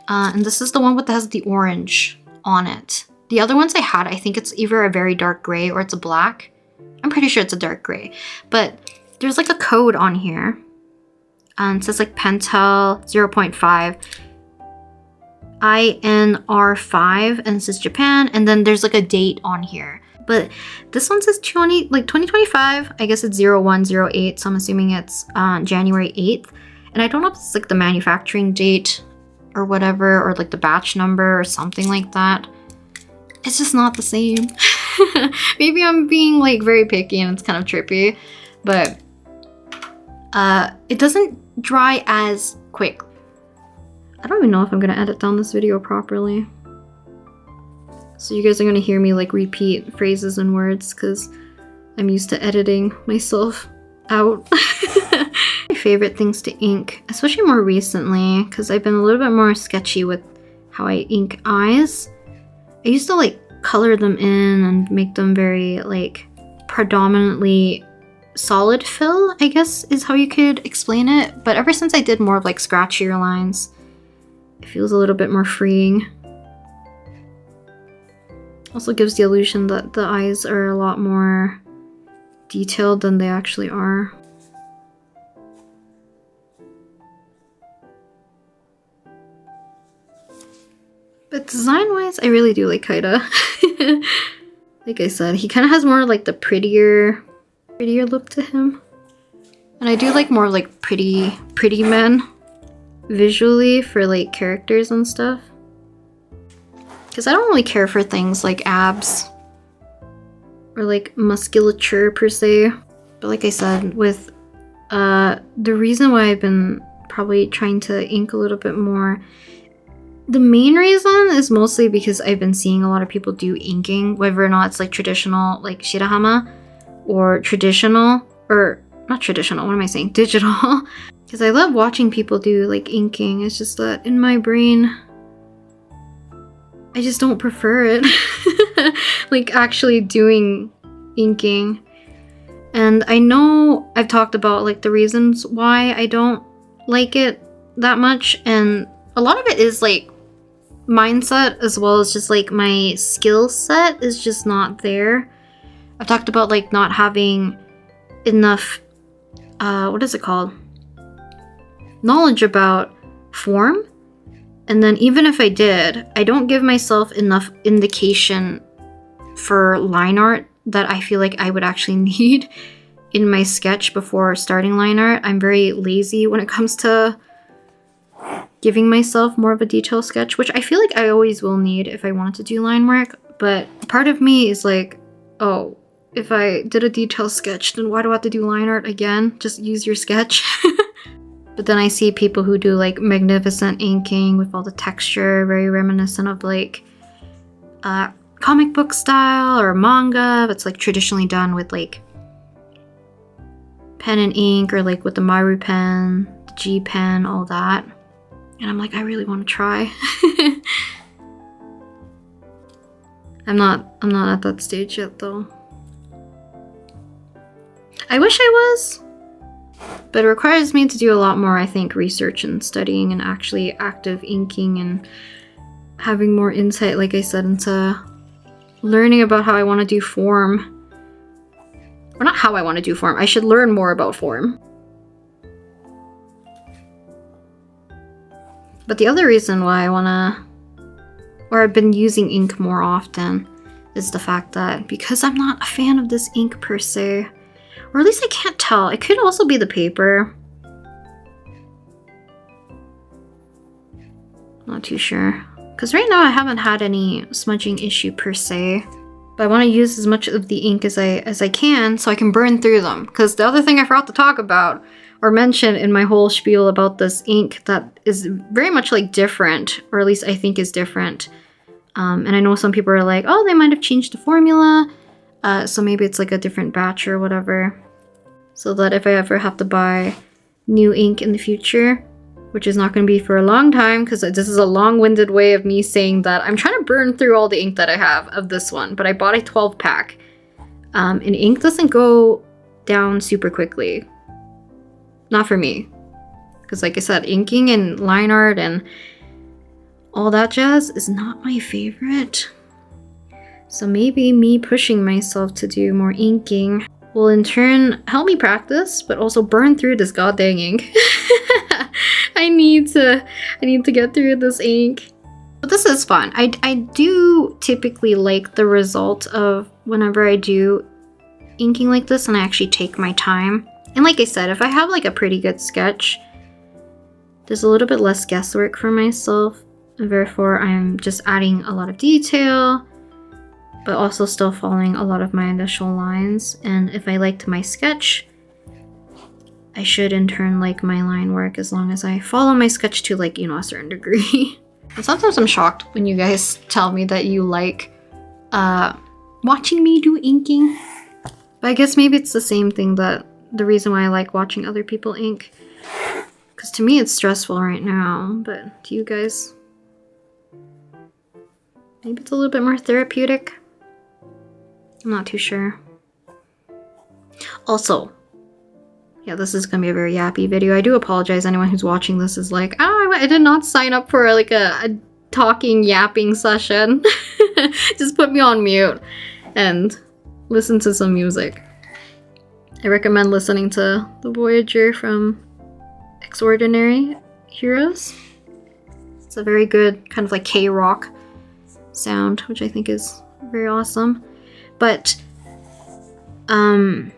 And this is the one that has the orange on it. The other ones I had, I think it's either a very dark gray or it's a black. I'm pretty sure it's a dark gray. But there's like a code on here. It says like Pentel 0.5. INR5, and it says Japan. And then there's like a date on here. But this one says 2025. I guess it's 0108, so I'm assuming it's January 8th. And I don't know if it's like the manufacturing date or whatever, or like the batch number or something like that. It's just not the same. Maybe I'm being like very picky and it's kind of trippy, but it doesn't dry as quick. I don't even know if I'm gonna edit down this video properly. So you guys are gonna hear me like repeat phrases and words because I'm used to editing myself out. My favorite things to ink, especially more recently, because I've been a little bit more sketchy with how I ink eyes. I used to like color them in and make them very like predominantly solid fill, I guess is how you could explain it. But ever since I did more of like scratchier lines, it feels a little bit more freeing. Also gives the illusion that the eyes are a lot more detailed than they actually are. But design-wise, I really do like Kaida. Like I said, he kind of has more like the prettier look to him. And I do like more like pretty men visually for like characters and stuff. Because I don't really care for things like abs or like musculature per se. But like I said, with the reason why I've been probably trying to ink a little bit more, the main reason is mostly because I've been seeing a lot of people do inking, whether or not it's like traditional, like shirahama, or traditional, or not traditional, what am I saying? Digital. Because I love watching people do like inking. It's just that in my brain, I just don't prefer it. Like actually doing inking. And I know I've talked about like the reasons why I don't like it that much, and a lot of it is like mindset as well as just like my skill set is just not there. I've talked about like not having enough what is it called? Knowledge about form. And then even if I did, I don't give myself enough indication for line art that I feel like I would actually need in my sketch before starting line art. I'm very lazy when it comes to giving myself more of a detailed sketch, which I feel like I always will need if I wanted to do line work. But part of me is like, oh, if I did a detailed sketch, then why do I have to do line art again? Just use your sketch. But then I see people who do like magnificent inking with all the texture, very reminiscent of like comic book style or manga. It's like traditionally done with like pen and ink, or like with the Maru pen, the G pen, all that. And I'm like, I really want to try. I'm not at that stage yet though. I wish I was, but it requires me to do a lot more, I think, research and studying and actually active inking and having more insight, like I said, into learning about how I want to do form. Or not how I want to do form. I should learn more about form. But the other reason why I want to, or I've been using ink more often, is the fact that because I'm not a fan of this ink per se, or at least I can't tell. It could also be the paper. Not too sure. Because right now I haven't had any smudging issue per se. But I want to use as much of the ink as I can so I can burn through them. Because the other thing I forgot to talk about or mention in my whole spiel about this ink that is very much like different, or at least I think is different. And I know some people are like, oh, they might have changed the formula. So maybe it's like a different batch or whatever. So that if I ever have to buy new ink in the future, which is not going to be for a long time, because this is a long-winded way of me saying that I'm trying to burn through all the ink that I have of this one. But I bought a 12-pack. And ink doesn't go down super quickly. Not for me. Because like I said, inking and line art and all that jazz is not my favorite. So maybe me pushing myself to do more inking will in turn help me practice, but also burn through this goddamn ink. I need to get through this ink. But this is fun. I do typically like the result of whenever I do inking like this and I actually take my time. And like I said, if I have like a pretty good sketch, there's a little bit less guesswork for myself. And therefore, I'm just adding a lot of detail, but also still following a lot of my initial lines. And if I liked my sketch, I should in turn like my line work as long as I follow my sketch to like, you know, a certain degree. And sometimes I'm shocked when you guys tell me that you like watching me do inking. But I guess maybe it's the same thing, that the reason why I like watching other people ink. Because to me it's stressful right now, but to you guys, maybe it's a little bit more therapeutic. I'm not too sure. Also, yeah, this is gonna be a very yappy video. I do apologize. Anyone who's watching this is like, oh, I did not sign up for like a talking, yapping session. Just put me on mute and listen to some music. I recommend listening to The Voyager from Extraordinary Heroes. It's a very good kind of like K-rock sound, which I think is very awesome. But, my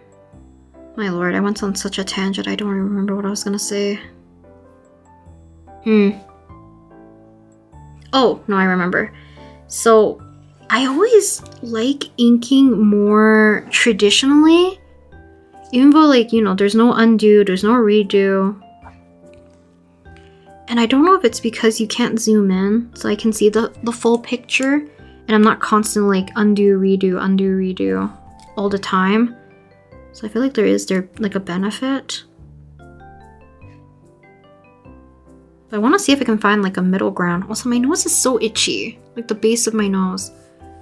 lord, I went on such a tangent, I don't even remember what I was gonna say. Oh, no, I remember. So, I always like inking more traditionally. Even though, like, you know, there's no undo, there's no redo. And I don't know if it's because you can't zoom in, so I can see the full picture. And I'm not constantly like undo, redo all the time. So I feel like there like a benefit. But I want to see if I can find like a middle ground. Also, my nose is so itchy. Like the base of my nose.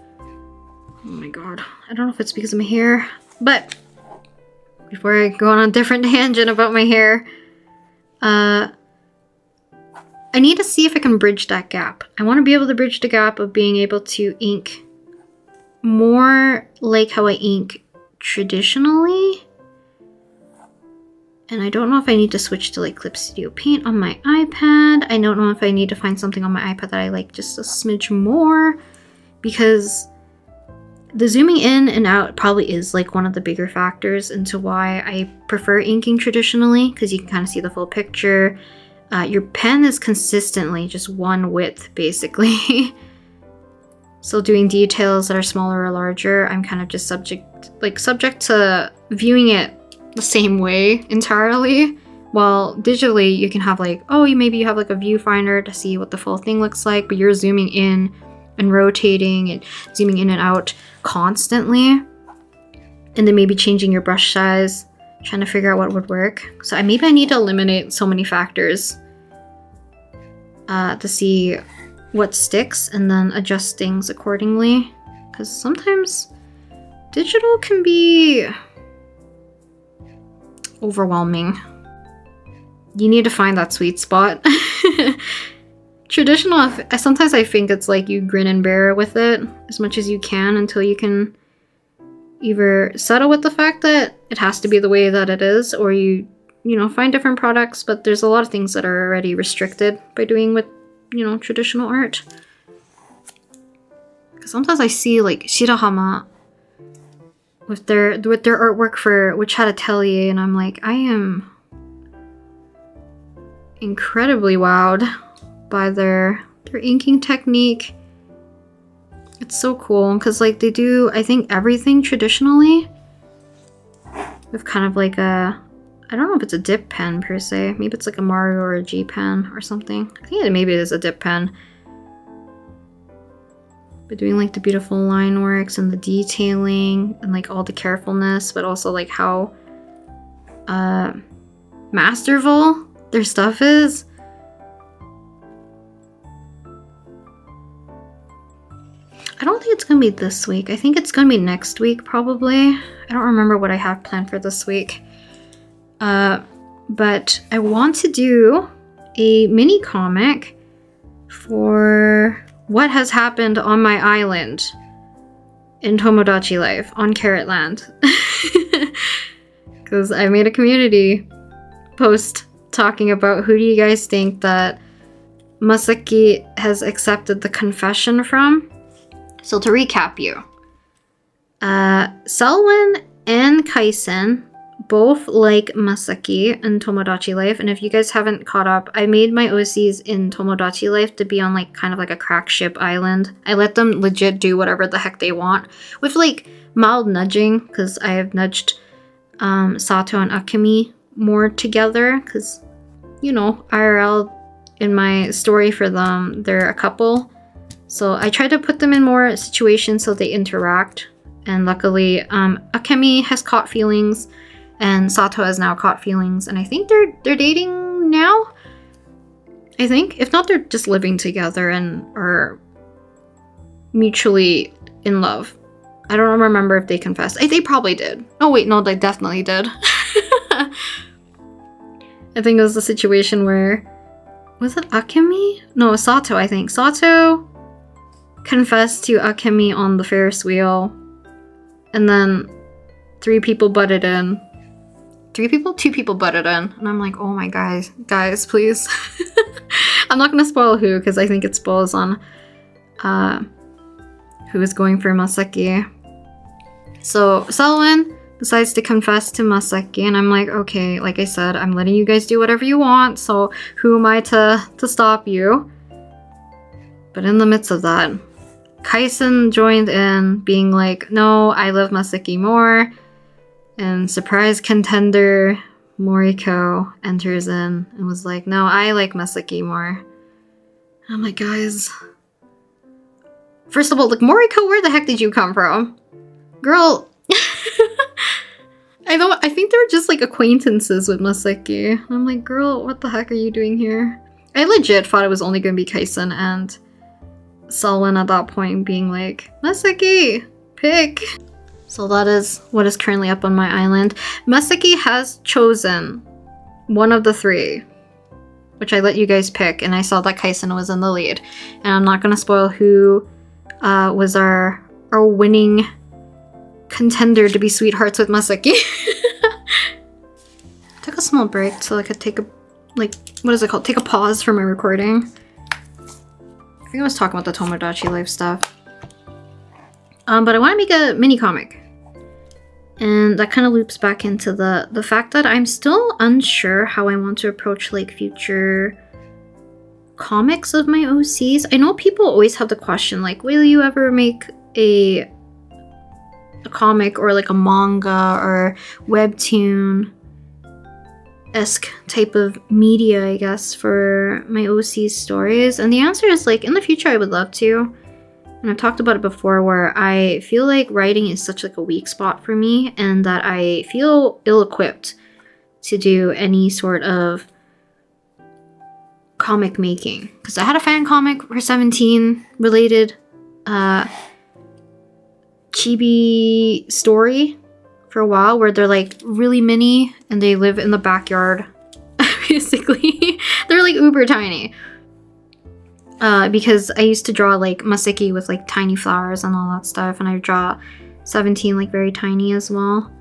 Oh my god. I don't know if it's because of my hair. But before I go on a different tangent about my hair, I need to see if I can bridge that gap. I want to be able to bridge the gap of being able to ink more like how I ink traditionally. And I don't know if I need to switch to like Clip Studio Paint on my iPad. I don't know if I need to find something on my iPad that I like just a smidge more, because the zooming in and out probably is like one of the bigger factors into why I prefer inking traditionally, because you can kind of see the full picture. Your pen is consistently just one width basically. So doing details that are smaller or larger, I'm kind of just subject to viewing it the same way entirely. While digitally you can have like, oh, maybe you have like a viewfinder to see what the full thing looks like, but you're zooming in and rotating and zooming in and out constantly, and then maybe changing your brush size, trying to figure out what would work. So maybe I need to eliminate so many factors to see what sticks and then adjust things accordingly, because sometimes digital can be overwhelming. You need to find that sweet spot. Traditional, sometimes I think it's like you grin and bear with it as much as you can until you can either settle with the fact that it has to be the way that it is, or you know, find different products. But there's a lot of things that are already restricted by doing with, you know, traditional art. Because sometimes I see like Shirahama with their artwork for Witch Hat Atelier, and I'm like, I am incredibly wowed by their inking technique. It's so cool because like they do, I think, everything traditionally with kind of like a, I don't know if it's a dip pen per se, maybe it's like a Mario or a G pen or something. I think maybe it is a dip pen. But doing like the beautiful line works and the detailing and like all the carefulness, but also like how masterful their stuff is. I don't think it's gonna be this week. I think it's gonna be next week probably. I don't remember what I have planned for this week. But I want to do a mini comic for what has happened on my island in Tomodachi Life on Carrot Land. Because I made a community post talking about who do you guys think that Masaki has accepted the confession from. So to recap you, Selwyn and Kaisen both like Masaki in Tomodachi Life, and if you guys haven't caught up, I made my OCs in Tomodachi Life to be on like kind of like a crack ship island. I let them legit do whatever the heck they want with like mild nudging, because I have nudged Sato and Akemi more together, because, you know, IRL in my story for them, they're a couple. So I try to put them in more situations so they interact. And luckily, Akemi has caught feelings, and Sato has now caught feelings, and I think they're dating now. I think, if not, they're just living together and are mutually in love. I don't remember if they confessed. They probably did. Oh wait, no, they definitely did. I think it was the situation where, was it Akemi? No, Sato. I think Sato confessed to Akemi on the Ferris wheel, and then 3 people butted in. 3 people? 2 people butted in. And I'm like, oh my guys, please. I'm not gonna spoil who, because I think it spoils on who is going for Masaki. So Selwyn decides to confess to Masaki, and I'm like, okay, like I said, I'm letting you guys do whatever you want, so who am I to stop you? But in the midst of that, Kaisen joined in, being like, no, I love Masaki more. And surprise contender Moriko enters in and was like, no, I like Masaki more. And I'm like, guys, first of all, like, Moriko, where the heck did you come from? Girl, I think they're just like acquaintances with Masaki. I'm like, girl, what the heck are you doing here? I legit thought it was only gonna be Kaisen and Selwyn at that point being like, Masaki, pick. So that is what is currently up on my island. Masaki has chosen one of the three, which I let you guys pick, and I saw that Kaisen was in the lead. And I'm not gonna spoil who was our winning contender to be Sweethearts with Masaki. Took a small break so I could take a, like, what is it called? Take a pause for my recording. I think I was talking about the Tomodachi Life stuff. But I want to make a mini comic. And that kind of loops back into the fact that I'm still unsure how I want to approach like future comics of my OCs. I know people always have the question like, will you ever make a comic or like a manga or webtoon-esque type of media, I guess, for my OC stories? And the answer is like, in the future I would love to. And I've talked about it before where I feel like writing is such like a weak spot for me and that I feel ill-equipped to do any sort of comic making. Because I had a fan comic for 17 related chibi story for a while where they're like really mini and they live in the backyard. Basically, they're like uber tiny. Because I used to draw like Masaki with like tiny flowers and all that stuff, and I draw 17 like very tiny as well.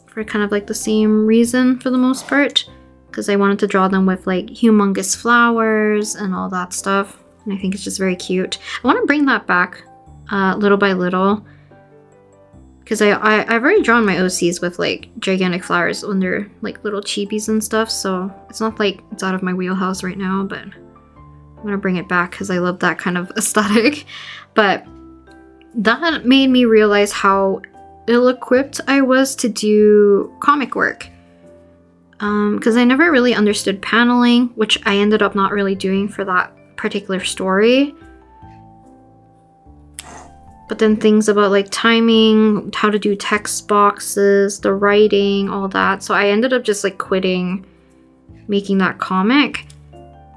For kind of like the same reason for the most part. Because I wanted to draw them with like humongous flowers and all that stuff. And I think it's just very cute. I want to bring that back little by little. Because I've already drawn my OCs with like gigantic flowers when they're like little chibis and stuff. So it's not like it's out of my wheelhouse right now, but I'm going to bring it back because I love that kind of aesthetic. But that made me realize how ill-equipped I was to do comic work. Because I never really understood paneling, which I ended up not really doing for that particular story. But then things about like timing, how to do text boxes, the writing, all that. So I ended up just like quitting making that comic.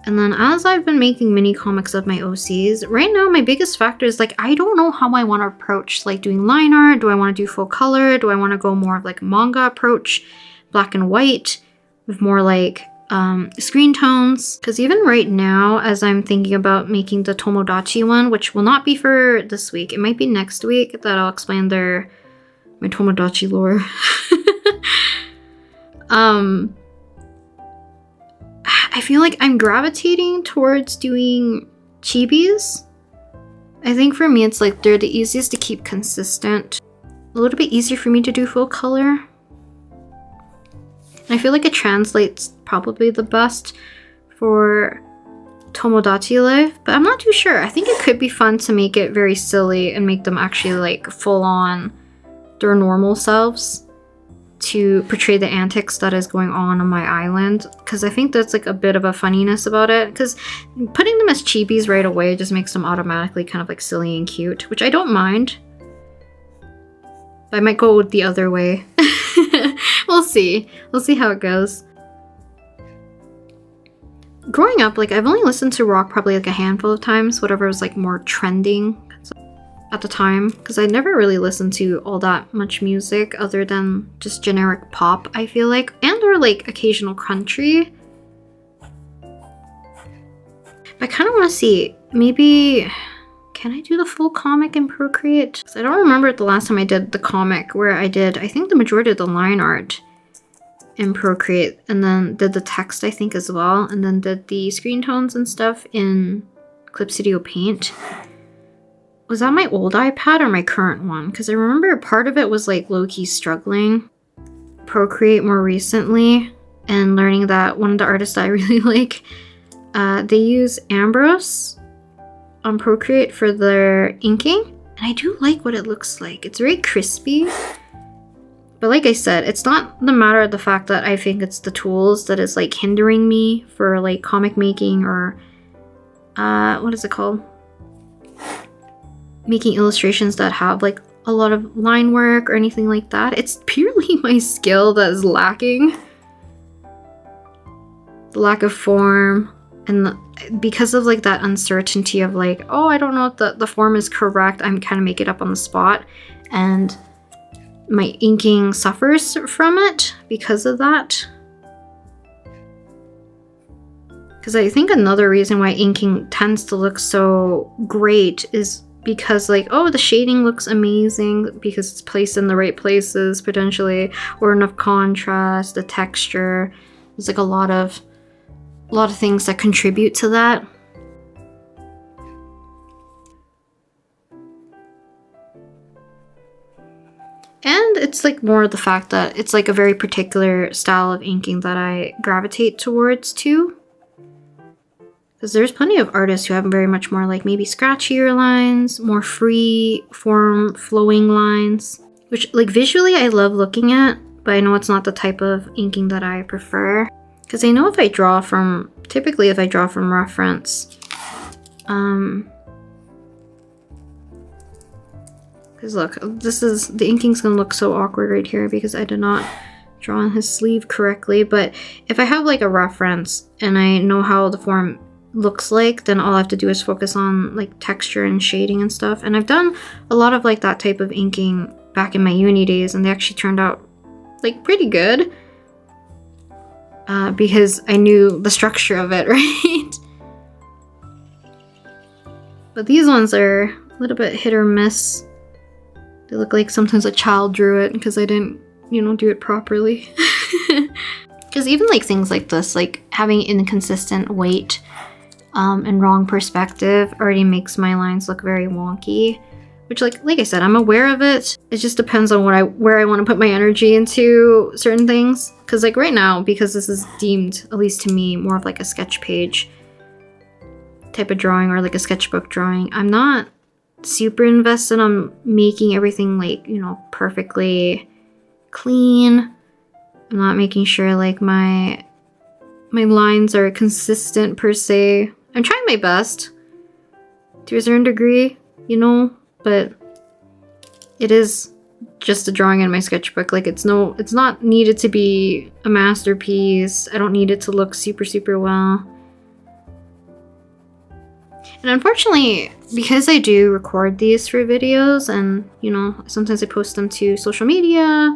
And then as I've been making mini comics of my OCs, right now my biggest factor is like, I don't know how I want to approach like doing line art. Do I want to do full color? Do I want to go more of like a manga approach, black and white, with more like screen tones? Because even right now, as I'm thinking about making the Tomodachi one, which will not be for this week, it might be next week that I'll explain my Tomodachi lore. I feel like I'm gravitating towards doing chibis. I think for me it's like they're the easiest to keep consistent. A little bit easier for me to do full color. I feel like it translates probably the best for Tomodachi Life, but I'm not too sure. I think it could be fun to make it very silly and make them actually like full on their normal selves to portray the antics that is going on my island, because I think that's like a bit of a funniness about it, because putting them as chibis right away just makes them automatically kind of like silly and cute, which I don't mind. I might go the other way. We'll see how it goes. Growing up, like I've only listened to rock probably like a handful of times, whatever was like more trending at the time, because I never really listened to all that much music other than just generic pop, I feel like, and or like occasional country. I kind of want to see, maybe, can I do the full comic in Procreate? I don't remember the last time I did the comic where I did, I think the majority of the line art in Procreate, and then did the text I think as well, and then did the screen tones and stuff in Clip Studio Paint. Was that my old iPad or my current one? Because I remember part of it was like low-key struggling. Procreate more recently, and learning that one of the artists I really like, they use Ambrose on Procreate for their inking, and I do like what it looks like. It's very crispy. But like I said, it's not the matter of the fact that I think it's the tools that is like hindering me for like comic making or what is it called? Making illustrations that have like a lot of line work or anything like that. It's purely my skill that is lacking. The lack of form and because of like that uncertainty of like, oh, I don't know if the form is correct, I'm kind of make it up on the spot, and my inking suffers from it because of that. Because I think another reason why inking tends to look so great is because like, oh, the shading looks amazing because it's placed in the right places potentially, or enough contrast, the texture. There's like a lot of things that contribute to that. And it's like more the fact that it's like a very particular style of inking that I gravitate towards too. Because there's plenty of artists who have very much more like maybe scratchier lines, more free form flowing lines, which like visually I love looking at, but I know it's not the type of inking that I prefer. Because I know if I draw from, typically if I draw from reference, because look, the inking's gonna look so awkward right here because I did not draw on his sleeve correctly, but if I have like a reference and I know how the form looks like, then all I have to do is focus on like texture and shading and stuff. And I've done a lot of like that type of inking back in my uni days, and they actually turned out like pretty good because I knew the structure of it, right? But these ones are a little bit hit or miss. They look like sometimes a child drew it because I didn't, you know, do it properly. Because even like things like this, like having inconsistent weight and wrong perspective already makes my lines look very wonky, which like I said, I'm aware of it. It just depends on where I want to put my energy into certain things. Because like right now, because this is deemed, at least to me, more of like a sketch page type of drawing or like a sketchbook drawing, I'm not super invested on making everything like, you know, perfectly clean. I'm not making sure like my lines are consistent per se. I'm trying my best to a certain degree, you know, but it is just a drawing in my sketchbook. Like it's not needed to be a masterpiece. I don't need it to look super, super well. And unfortunately, because I do record these for videos and, you know, sometimes I post them to social media,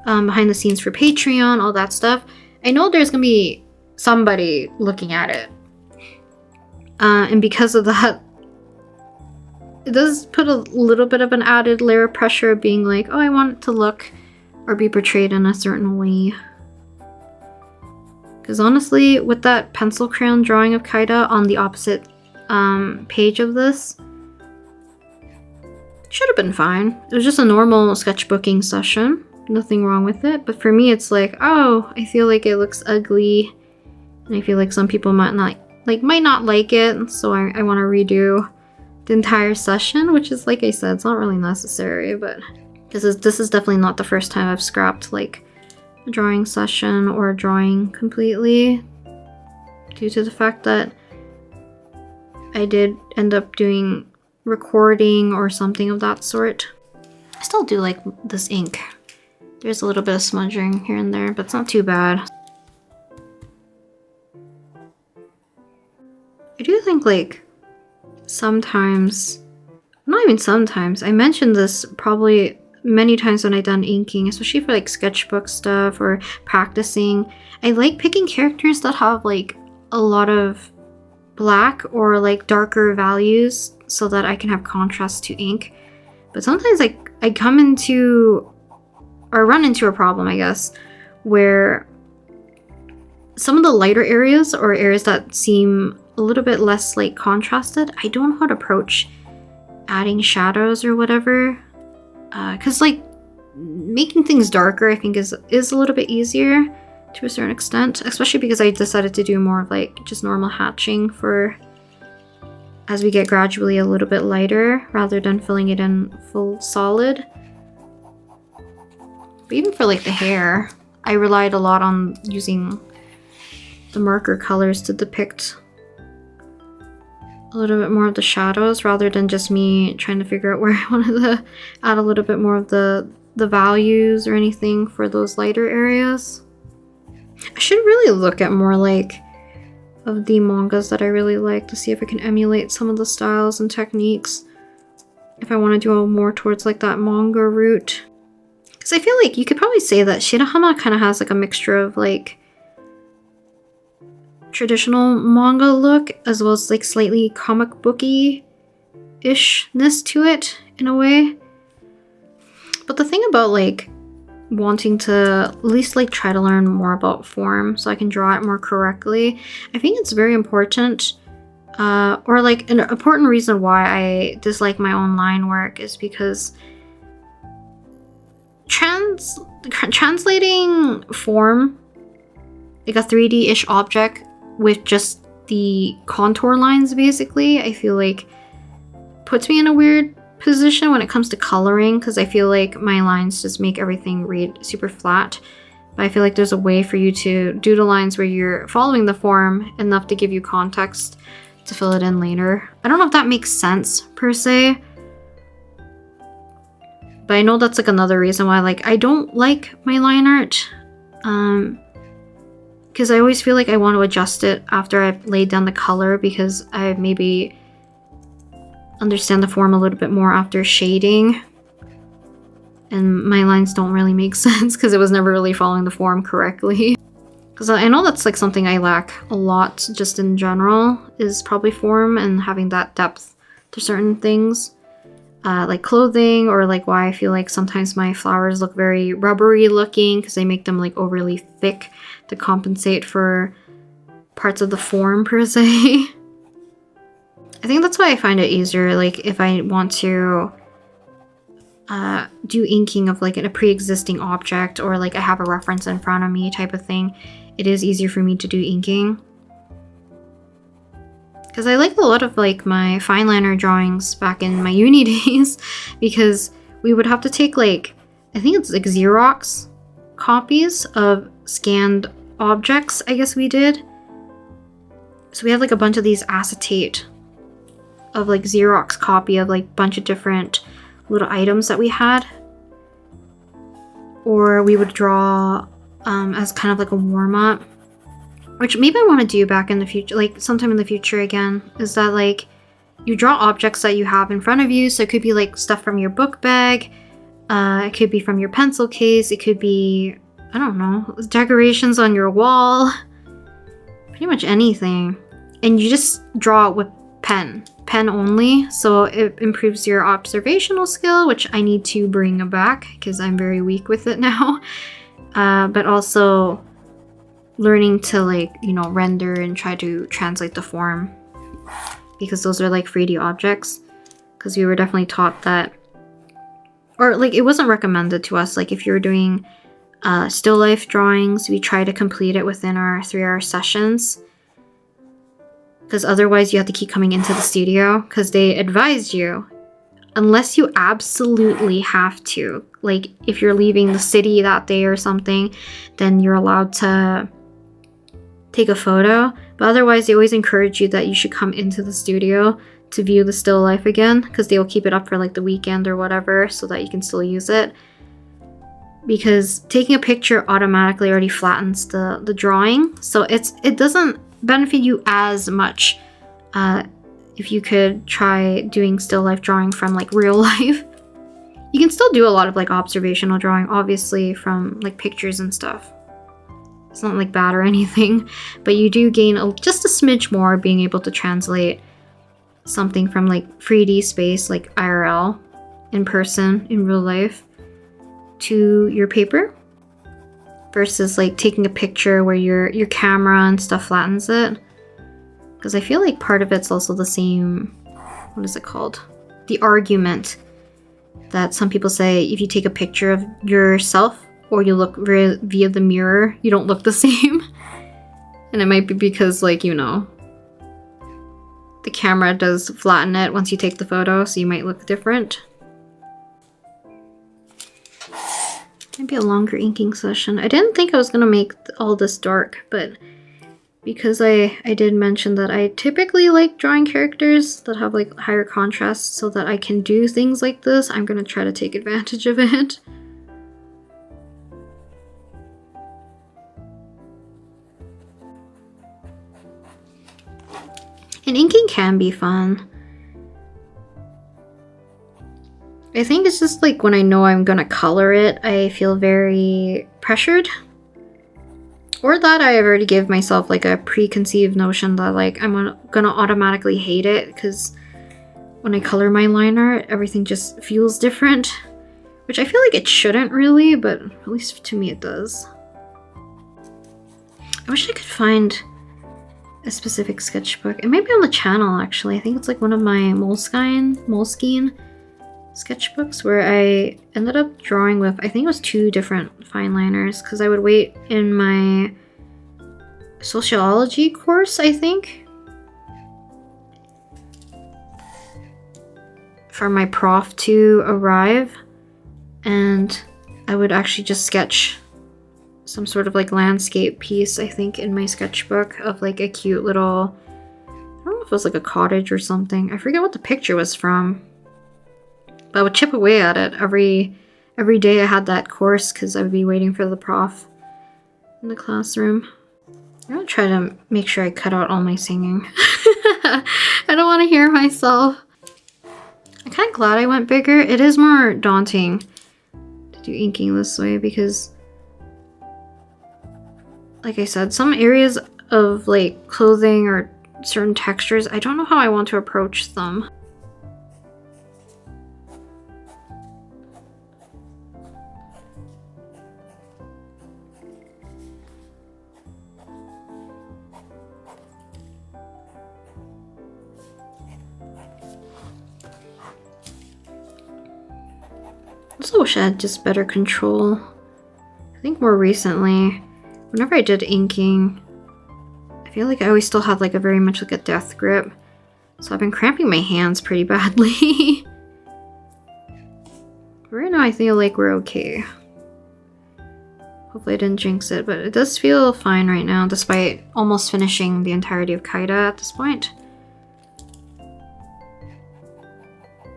behind the scenes for Patreon, all that stuff, I know there's gonna be somebody looking at it. And because of that, it does put a little bit of an added layer of pressure of being like, oh, I want it to look or be portrayed in a certain way. Because honestly, with that pencil crayon drawing of Kaida on the opposite page of this, should have been fine. It was just a normal sketchbooking session. Nothing wrong with it. But for me, it's like, oh, I feel like it looks ugly. And I feel like some people might not like it. So I want to redo the entire session, which is, like I said, it's not really necessary. But this is definitely not the first time I've scrapped like a drawing session or a drawing completely, due to the fact that I did end up doing recording or something of that sort. I still do like this ink. There's a little bit of smudging here and there, but it's not too bad. I do think like sometimes, not even sometimes, I mentioned this probably many times when I've done inking, especially for like sketchbook stuff or practicing. I like picking characters that have like a lot of black or like darker values so that I can have contrast to ink. But sometimes I come into or run into a problem, I guess, where some of the lighter areas or areas that seem a little bit less like contrasted, I don't know how to approach adding shadows or whatever. Because like making things darker, I think is a little bit easier to a certain extent, especially because I decided to do more of like just normal hatching for as we get gradually a little bit lighter rather than filling it in full solid. But even for like the hair, I relied a lot on using the marker colors to depict a little bit more of the shadows rather than just me trying to figure out where I wanted to add a little bit more of the values or anything for those lighter areas. I should really look at more like of the mangas that I really like to see if I can emulate some of the styles and techniques if I want to do more towards like that manga route. Because I feel like you could probably say that Shirahama kind of has like a mixture of like traditional manga look as well as like slightly comic booky-ishness to it in a way. But the thing about like wanting to at least like try to learn more about form so I can draw it more correctly, I think it's very important, or like an important reason why I dislike my own line work is because translating form, like a 3D-ish object with just the contour lines basically, I feel like puts me in a weird position when it comes to coloring, because I feel like my lines just make everything read super flat. But I feel like there's a way for you to do the lines where you're following the form enough to give you context to fill it in later. I don't know if that makes sense per se, but I know that's like another reason why like I don't like my line art, because I always feel like I want to adjust it after I've laid down the color, because I maybe understand the form a little bit more after shading, and my lines don't really make sense because it was never really following the form correctly. Because I know that's like something I lack a lot just in general, is probably form and having that depth to certain things, like clothing, or like why I feel like sometimes my flowers look very rubbery looking because they make them like overly thick to compensate for parts of the form per se. I think that's why I find it easier, like if I want to do inking of like a pre-existing object, or like I have a reference in front of me type of thing, it is easier for me to do inking. Because I like a lot of like my fine liner drawings back in my uni days, because we would have to take like, I think it's like Xerox copies of scanned objects, I guess we did. So we had like a bunch of these acetate of like Xerox copy of like a bunch of different little items that we had, or we would draw as kind of like a warm-up, which maybe I want to do back in the future, like sometime in the future again, is that like you draw objects that you have in front of you. So it could be like stuff from your book bag, it could be from your pencil case, it could be, I don't know, decorations on your wall, pretty much anything, and you just draw it with pen only, so it improves your observational skill, which I need to bring back because I'm very weak with it now, but also learning to like, you know, render and try to translate the form, because those are like 3D objects, because we were definitely taught that, or like it wasn't recommended to us, like if you're doing still life drawings, we try to complete it within our 3-hour sessions, because otherwise you have to keep coming into the studio, because they advised you, unless you absolutely have to, like if you're leaving the city that day or something, then you're allowed to take a photo, but otherwise they always encourage you that you should come into the studio to view the still life again, because they will keep it up for like the weekend or whatever so that you can still use it, because taking a picture automatically already flattens the drawing, so it doesn't benefit you as much if you could try doing still life drawing from like real life. You can still do a lot of like observational drawing, obviously, from like pictures and stuff. It's not like bad or anything, but you do gain just a smidge more being able to translate something from like 3D space, like IRL, in person, in real life, to your paper, versus like taking a picture where your camera and stuff flattens it. Because I feel like part of it's also the same, what is it called? The argument that some people say if you take a picture of yourself or you look via the mirror, you don't look the same. And it might be because, like, you know, the camera does flatten it once you take the photo, so you might look different. Maybe a longer inking session. I didn't think I was gonna make all this dark, but because I did mention that I typically like drawing characters that have like higher contrast so that I can do things like this, I'm gonna try to take advantage of it. And inking can be fun. I think it's just like when I know I'm gonna color it, I feel very pressured. Or that I already give myself like a preconceived notion that like I'm gonna automatically hate it because when I color my liner, everything just feels different. Which I feel like it shouldn't really, but at least to me it does. I wish I could find a specific sketchbook. It might be on the channel actually. I think it's like one of my Moleskine sketchbooks where I ended up drawing with, I think it was 2 different fine liners because I would wait in my sociology course, I think, for my prof to arrive, and I would actually just sketch some sort of like landscape piece, I think, in my sketchbook of like a cute little, I don't know if it was like a cottage or something. I forget what the picture was from. But I would chip away at it every day I had that course because I would be waiting for the prof in the classroom. I'm gonna try to make sure I cut out all my singing. I don't want to hear myself. I'm kind of glad I went bigger. It is more daunting to do inking this way because, like I said, some areas of like clothing or certain textures, I don't know how I want to approach them. I also wish I had just better control. I think more recently, whenever I did inking, I feel like I always still had like a very much like a death grip. So I've been cramping my hands pretty badly. Right now I feel like we're okay. Hopefully I didn't jinx it, but it does feel fine right now despite almost finishing the entirety of Kaida at this point.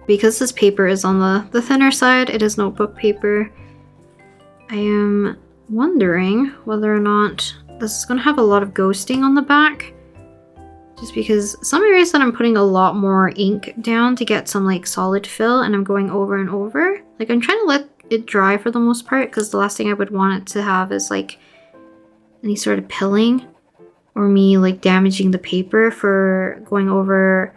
Because this paper is on the thinner side, it is notebook paper, I am wondering whether or not this is going to have a lot of ghosting on the back. Just because some areas that I'm putting a lot more ink down to get some like solid fill and I'm going over and over. Like I'm trying to let it dry for the most part because the last thing I would want it to have is like any sort of pilling or me like damaging the paper for going over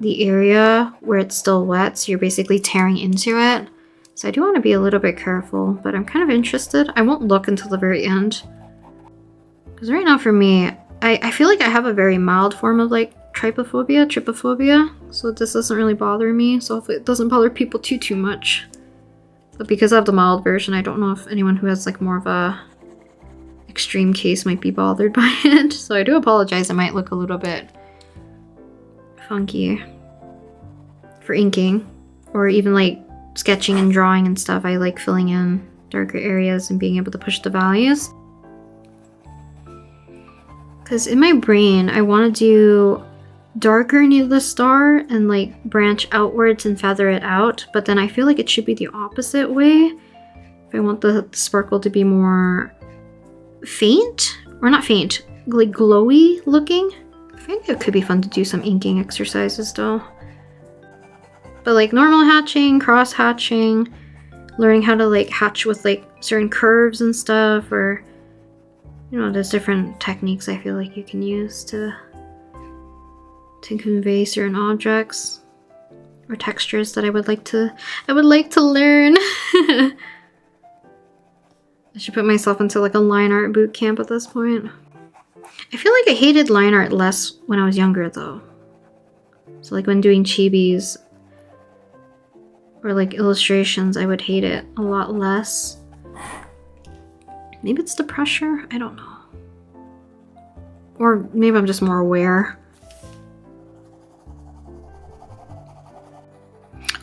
the area where it's still wet, so you're basically tearing into it. So I do want to be a little bit careful, but I'm kind of interested. I won't look until the very end. Because right now for me, I feel like I have a very mild form of like trypophobia, so this doesn't really bother me, so hopefully it doesn't bother people too much. But because I have the mild version, I don't know if anyone who has like more of a extreme case might be bothered by it. So I do apologize, I might look a little bit funky for inking, or even like sketching and drawing and stuff. I like filling in darker areas and being able to push the values. Because in my brain, I want to do darker near the star and like branch outwards and feather it out, but then I feel like it should be the opposite way. If I want the sparkle to be more faint, or not faint, like glowy looking. I think it could be fun to do some inking exercises though. But like normal hatching, cross hatching, learning how to like hatch with like certain curves and stuff, or you know, there's different techniques I feel like you can use to convey certain objects or textures that I would like to learn. I should put myself into like a line art boot camp at this point. I feel like I hated line art less when I was younger though. So like when doing chibis or like illustrations, I would hate it a lot less. Maybe it's the pressure, I don't know. Or maybe I'm just more aware.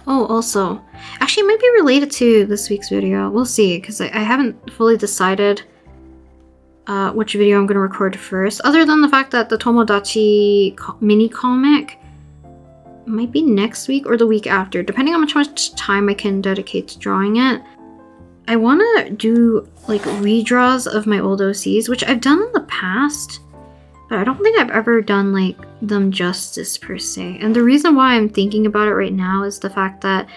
Oh, also, actually it might be related to this week's video. We'll see, because I haven't fully decided which video I'm going to record first, other than the fact that the Tomodachi mini comic might be next week or the week after, depending on how much time I can dedicate to drawing it. I want to do like redraws of my old OCs, which I've done in the past, But I don't think I've ever done like them justice per se. And the reason why I'm thinking about it right now is the fact that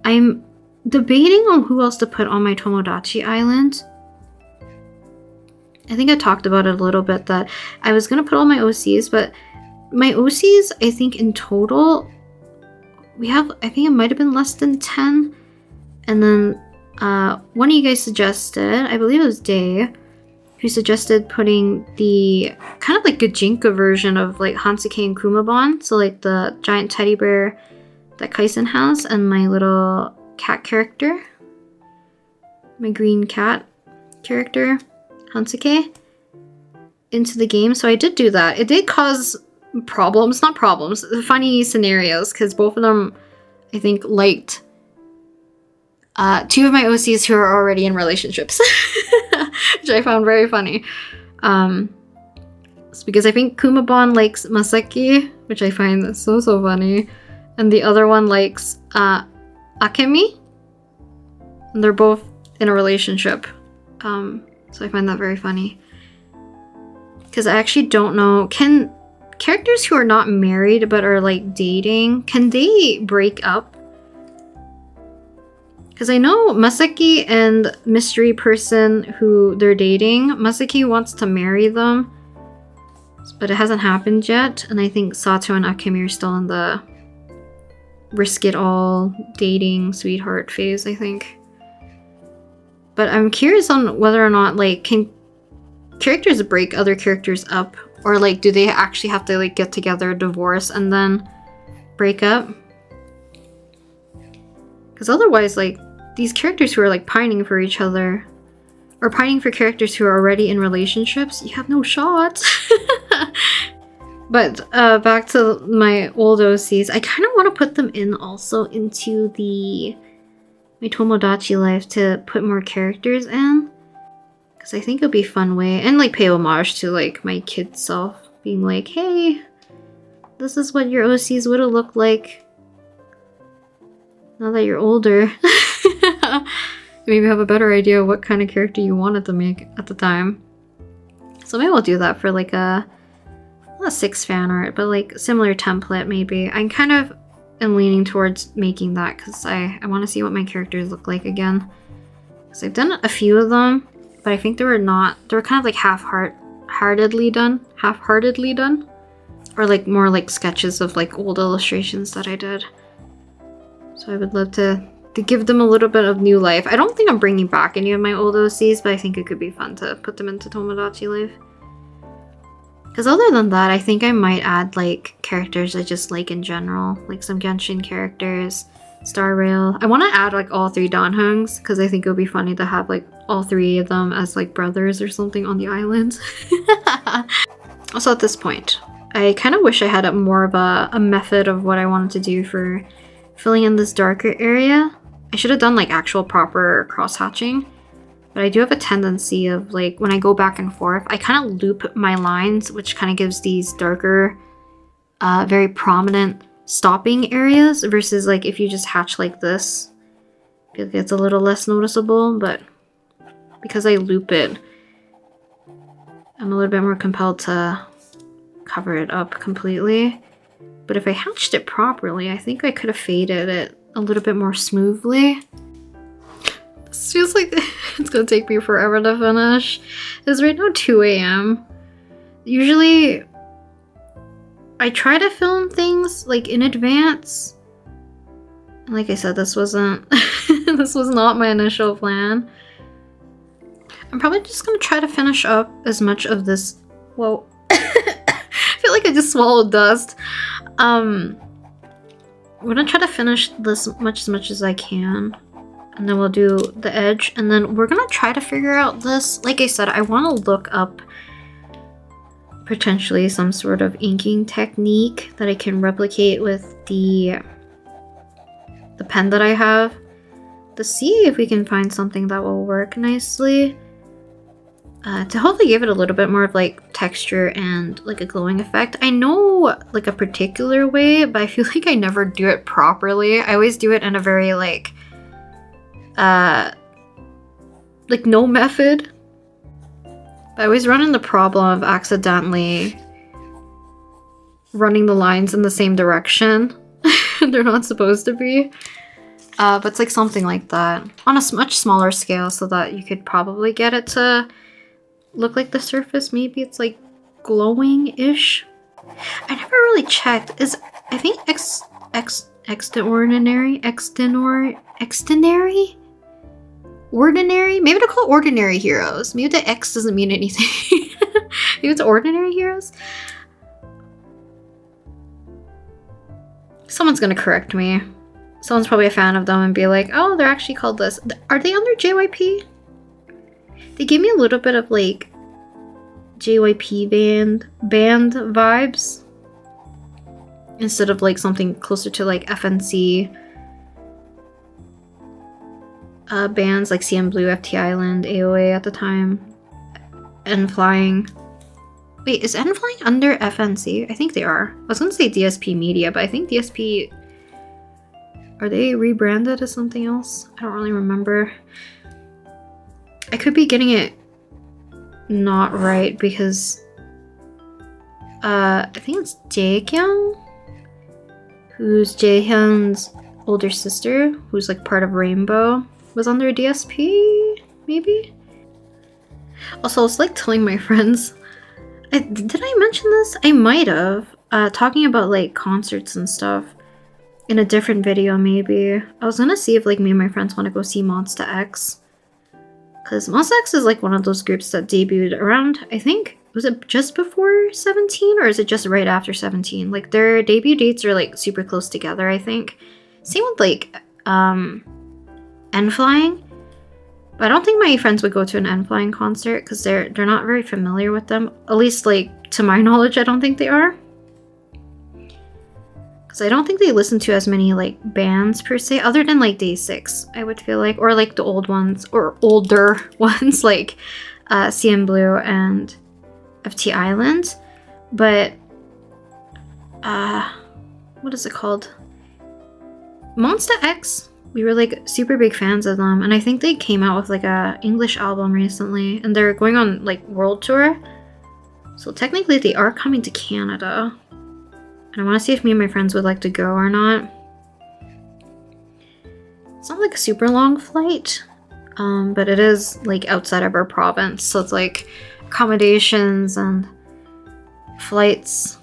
I'm debating on who else to put on my Tomodachi Island. I think I talked about it a little bit that I was gonna put all my OCs, but my OCs, I think in total, we have, I think it might have been less than 10. And then one of you guys suggested, I believe it was Day, who suggested putting the kind of like Gajinka version of like Hansuke and Kumabon. So like the giant teddy bear that Kaisen has and my little cat character. My green cat character, Hansuke, into the game. So I did do that. It did cause problems, not problems, funny scenarios, because both of them, I think, liked two of my OCs who are already in relationships, which I found very funny. It's because I think Kumabon likes Masaki, which I find so funny, and the other one likes Akemi, and they're both in a relationship. So I find that very funny. Because I actually don't know, can characters who are not married but are like dating, can they break up? Because I know Masaki and mystery person who they're dating, Masaki wants to marry them, but it hasn't happened yet. And I think Sato and Akemi are still in the risk it all dating sweetheart phase, I think. But I'm curious on whether or not, like, can characters break other characters up? Or, like, do they actually have to, like, get together, divorce, and then break up? Because otherwise, like, these characters who are, like, pining for each other, or pining for characters who are already in relationships, you have no shot. But back to my old OCs, I kind of want to put them in also into my Tomodachi life to put more characters in. Because I think it'll be a fun way. And like pay homage to like my kid self. Being like, hey, this is what your OCs would have looked like now that you're older. Maybe have a better idea of what kind of character you wanted to make at the time. So maybe we'll do that for like not a 6 fan art, but like similar template maybe. I'm kind of am leaning towards making that because I want to see what my characters look like again. Because I've done a few of them, but I think they were kind of like half-heartedly done. Or like more like sketches of like old illustrations that I did. So I would love to give them a little bit of new life. I don't think I'm bringing back any of my old OCs, but I think it could be fun to put them into Tomodachi life. Because other than that, I think I might add like characters I just like in general. Like some Genshin characters, Star Rail. I want to add like all 3 Danhungs because I think it would be funny to have like all 3 of them as like brothers or something on the island. Also at this point, I kind of wish I had more of a method of what I wanted to do for filling in this darker area. I should have done like actual proper cross-hatching. But I do have a tendency of like when I go back and forth, I kind of loop my lines, which kind of gives these darker, very prominent stopping areas versus like if you just hatch like this, it gets a little less noticeable. But because I loop it, I'm a little bit more compelled to cover it up completely. But if I hatched it properly, I think I could have faded it a little bit more smoothly. This feels like it's gonna take me forever to finish. It's right now 2 AM. Usually, I try to film things like in advance. And like I said, this wasn't, this was not my initial plan. I'm probably just gonna try to finish up as much of this. Whoa. I feel like I just swallowed dust. I'm gonna try to finish this as much as I can. And then we'll do the edge, and then we're gonna try to figure out this. Like I said, I want to look up potentially some sort of inking technique that I can replicate with the pen that I have to see if we can find something that will work nicely to hopefully give it a little bit more of like texture and like a glowing effect. I know like a particular way, but I feel like I never do it properly. I always do it in a very like no method. But I always run into the problem of accidentally running the lines in the same direction. They're not supposed to be. But it's like something like that on a much smaller scale so that you could probably get it to look like the surface. Maybe it's like glowing-ish. I never really checked. I think extraordinary? Ordinary? Maybe they're called ordinary heroes. Maybe the X doesn't mean anything. Maybe it's ordinary heroes? Someone's gonna correct me. Someone's probably a fan of them and be like, oh, they're actually called this. Are they under JYP? They gave me a little bit of like JYP band vibes instead of like something closer to like FNC bands like CM Blue, FT Island, AOA at the time, N-Flying. Wait, is N-Flying under FNC? I think they are. I was gonna say DSP Media, but I think DSP... Are they rebranded as something else? I don't really remember. I could be getting it not right because I think it's Jaekyung, who's Jaehyun's older sister, who's like part of Rainbow, was under DSP, maybe? Also, I was like telling my friends, did I mention this? I might have, talking about like concerts and stuff in a different video maybe. I was gonna see if like me and my friends want to go see Monsta X. Because Monsta X is like one of those groups that debuted around, I think, was it just before 17 or is it just right after 17? Like their debut dates are like super close together, I think. Same with like N-Flying. But I don't think my friends would go to an N-Flying concert because they're not very familiar with them. At least like to my knowledge, I don't think they are. Because I don't think they listen to as many like bands per se, other than like Day 6, I would feel like, or like the old ones or older ones like CM Blue and FT Island. But what is it called? Monsta X, we were like super big fans of them, and I think they came out with like a English album recently, and they're going on like world tour. So technically they are coming to Canada. And I want to see if me and my friends would like to go or not. It's not like a super long flight, but it is like outside of our province. So it's like accommodations and flights.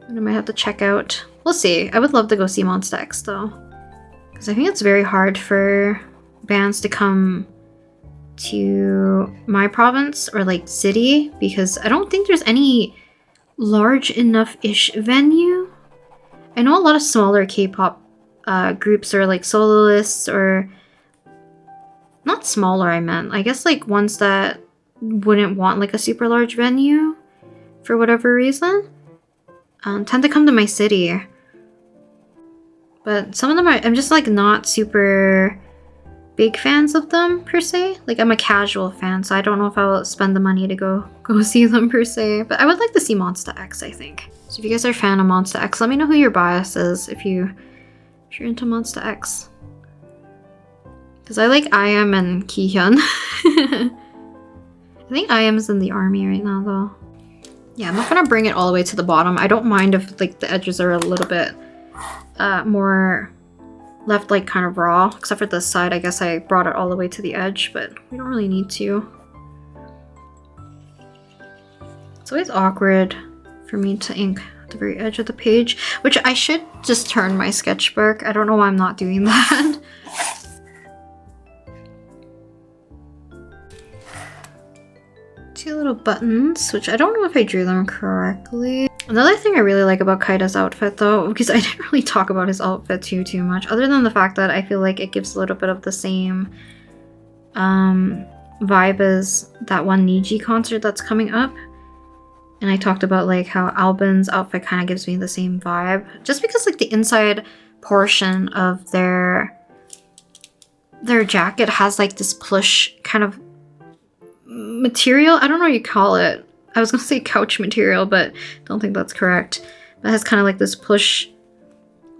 And I might have to check out. We'll see. I would love to go see Monsta X though. Because I think it's very hard for bands to come to my province or like city. Because I don't think there's any large enough-ish venue. I know a lot of smaller K-pop groups or like soloists, or not smaller, I meant. I guess like ones that wouldn't want like a super large venue for whatever reason tend to come to my city. But some of them I'm just like not super big fans of them per se. Like I'm a casual fan, so I don't know if I will spend the money to go see them per se. But I would like to see Monsta X, I think. So if you guys are a fan of Monsta X, let me know who your bias is if you're into Monsta X. Because I like IM and Kihyun. I think IM's in the army right now though. Yeah, I'm not gonna bring it all the way to the bottom. I don't mind if like the edges are a little bit more left like kind of raw, except for this side. I guess I brought it all the way to the edge, but we don't really need to. It's always awkward for me to ink at the very edge of the page, which I should just turn my sketchbook. I don't know why I'm not doing that. Two little buttons, which I don't know if I drew them correctly. Another thing I really like about Kaita's outfit though, because I didn't really talk about his outfit too much, other than the fact that I feel like it gives a little bit of the same vibe as that one Niji concert that's coming up. And I talked about like how Albin's outfit kind of gives me the same vibe, just because like the inside portion of their jacket has like this plush kind of material. I don't know what you call it. I was gonna say couch material, but don't think that's correct. But it has kind of like this plush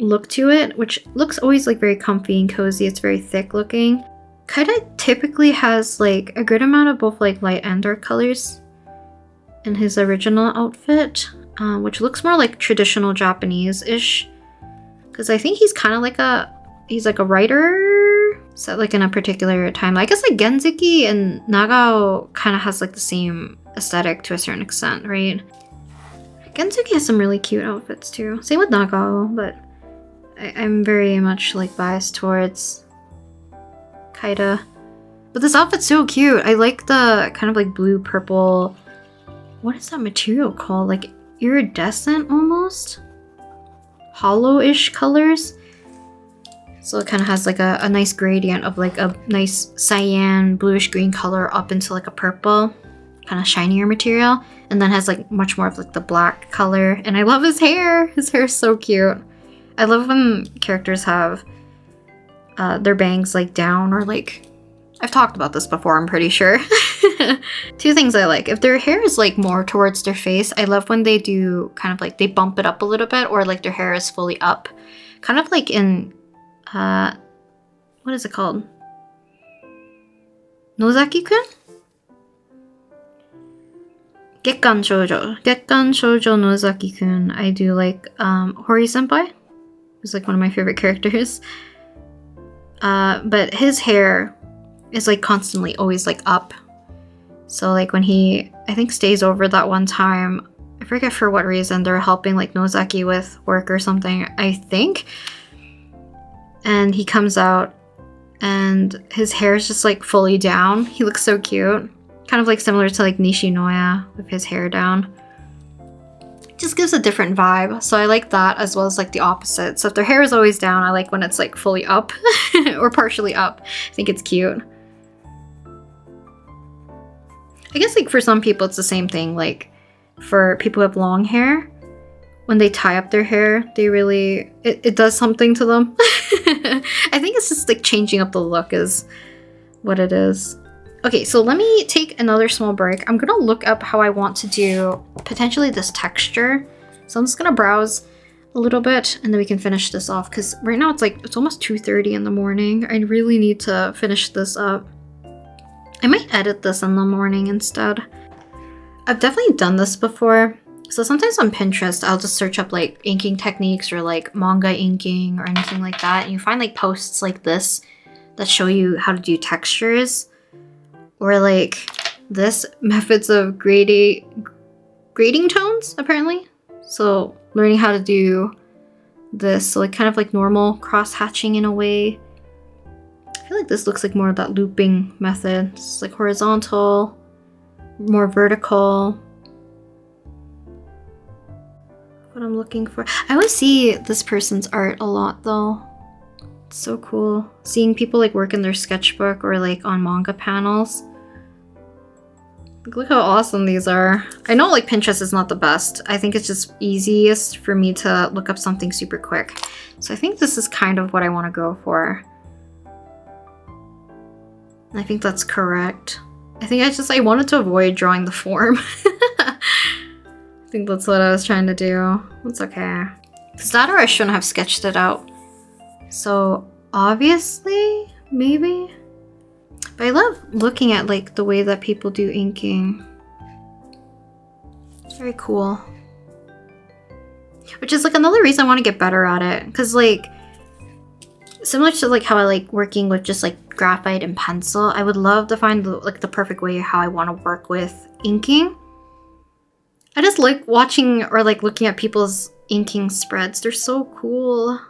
look to it, which looks always like very comfy and cozy. It's very thick looking. Kaita typically has like a good amount of both like light and dark colors in his original outfit, which looks more like traditional Japanese-ish. Because I think he's kind of like he's like a writer set like in a particular time. I guess like Genzeki and Nagao kind of has like the same aesthetic to a certain extent, right? Genzeki has some really cute outfits too. Same with Nagao, but I'm very much like biased towards Kaida. But this outfit's so cute. I like the kind of like blue purple. What is that material called? Like iridescent almost? Hollow-ish colors. So it kind of has like a nice gradient of like a nice cyan bluish green color up into like a purple kind of shinier material, and then has like much more of like the black color. And I love his hair. His hair is so cute. I love when characters have their bangs like down, or like, I've talked about this before, I'm pretty sure. Two things I like. If their hair is like more towards their face, I love when they do kind of like they bump it up a little bit, or like their hair is fully up. Kind of like in what is it called? Nozaki-kun? Gekkan Shoujo Nozaki-kun. I do like Hori Senpai. He's like one of my favorite characters. But his hair is like constantly always like up. So like when he, I think, stays over that one time, I forget for what reason, they're helping like Nozaki with work or something, I think. And he comes out and his hair is just like fully down. He looks so cute. Kind of like similar to like Nishinoya with his hair down. Just gives a different vibe. So I like that, as well as like the opposite. So if their hair is always down, I like when it's like fully up or partially up. I think it's cute. I guess like for some people it's the same thing. Like for people who have long hair, when they tie up their hair, they really, it does something to them. I think it's just like changing up the look is what it is. Okay, so let me take another small break. I'm gonna look up how I want to do potentially this texture. So I'm just gonna browse a little bit and then we can finish this off, because right now it's almost 2:30 in the morning. I really need to finish this up. I might edit this in the morning instead. I've definitely done this before. So sometimes on Pinterest, I'll just search up like inking techniques or like manga inking or anything like that. And you find like posts like this that show you how to do textures, or like this, methods of grading tones apparently. So learning how to do this, so like kind of like normal cross hatching in a way. I feel like this looks like more of that looping method. It's like horizontal, more vertical. What I'm looking for. I always see this person's art a lot though. It's so cool. Seeing people like work in their sketchbook or like on manga panels. Look how awesome these are. I know like Pinterest is not the best. I think it's just easiest for me to look up something super quick. So I think this is kind of what I want to go for. I think that's correct. I think I wanted to avoid drawing the form. I think that's what I was trying to do. It's okay. Because that, or I shouldn't have sketched it out. So obviously, maybe. But I love looking at like the way that people do inking. It's very cool. Which is like another reason I want to get better at it. Because like, similar to like how I like working with just like graphite and pencil, I would love to find like the perfect way how I want to work with inking. I just like watching or like looking at people's inking spreads. They're so cool.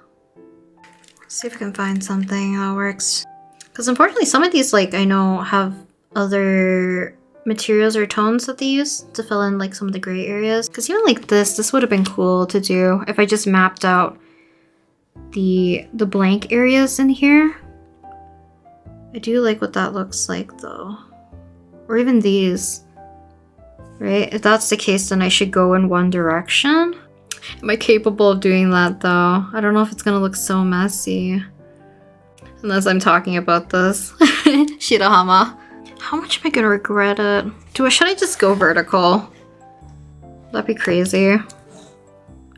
Let's see if I can find something that works. Because unfortunately some of these like I know have other materials or tones that they use to fill in like some of the gray areas. Because even like this would have been cool to do if I just mapped out the blank areas in here. I do like what that looks like though. Or even these. Right? If that's the case, then I should go in one direction. Am I capable of doing that though? I don't know if it's gonna look so messy. Unless I'm talking about this. Shirahama. How much am I gonna regret it? Should I just go vertical? That'd be crazy.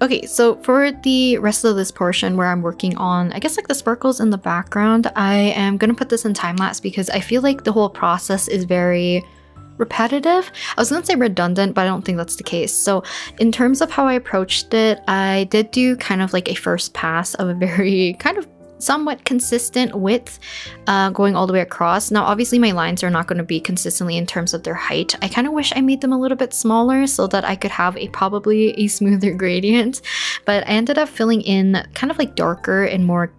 Okay, so for the rest of this portion where I'm working on, I guess like the sparkles in the background, I am gonna put this in time lapse because I feel like the whole process is very repetitive. I was gonna say redundant, but I don't think that's the case. So in terms of how I approached it, I did do kind of like a first pass of a very kind of somewhat consistent width going all the way across. Now obviously my lines are not going to be consistently in terms of their height. I kind of wish I made them a little bit smaller so that I could have probably a smoother gradient, but I ended up filling in kind of like darker and more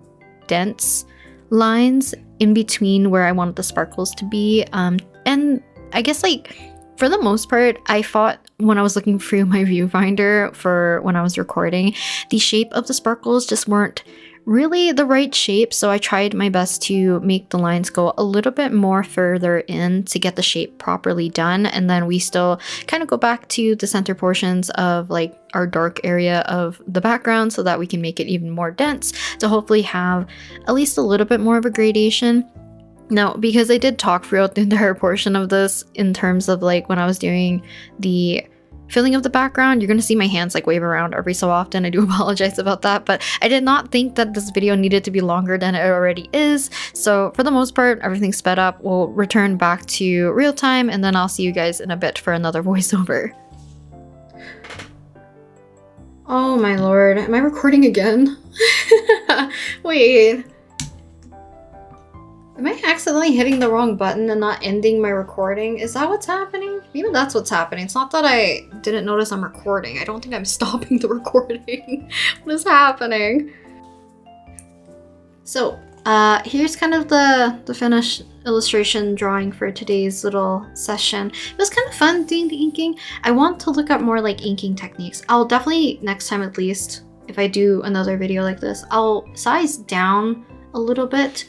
dense lines in between where I wanted the sparkles to be. And I guess like for the most part, I thought when I was looking through my viewfinder for when I was recording, the shape of the sparkles just weren't really the right shape, so I tried my best to make the lines go a little bit more further in to get the shape properly done, and then we still kind of go back to the center portions of like our dark area of the background so that we can make it even more dense to hopefully have at least a little bit more of a gradation. Now, because I did talk throughout the entire portion of this in terms of like when I was doing the filling of the background, you're going to see my hands like wave around every so often. I do apologize about that, but I did not think that this video needed to be longer than it already is. So for the most part, everything's sped up. We'll return back to real time, and then I'll see you guys in a bit for another voiceover. Oh my lord, am I recording again? Wait. Am I accidentally hitting the wrong button and not ending my recording? Is that what's happening? Maybe that's what's happening. It's not that I didn't notice I'm recording. I don't think I'm stopping the recording. What is happening? So, here's kind of the finished illustration drawing for today's little session. It was kind of fun doing the inking. I want to look up more like inking techniques. I'll definitely, next time at least, if I do another video like this, I'll size down a little bit.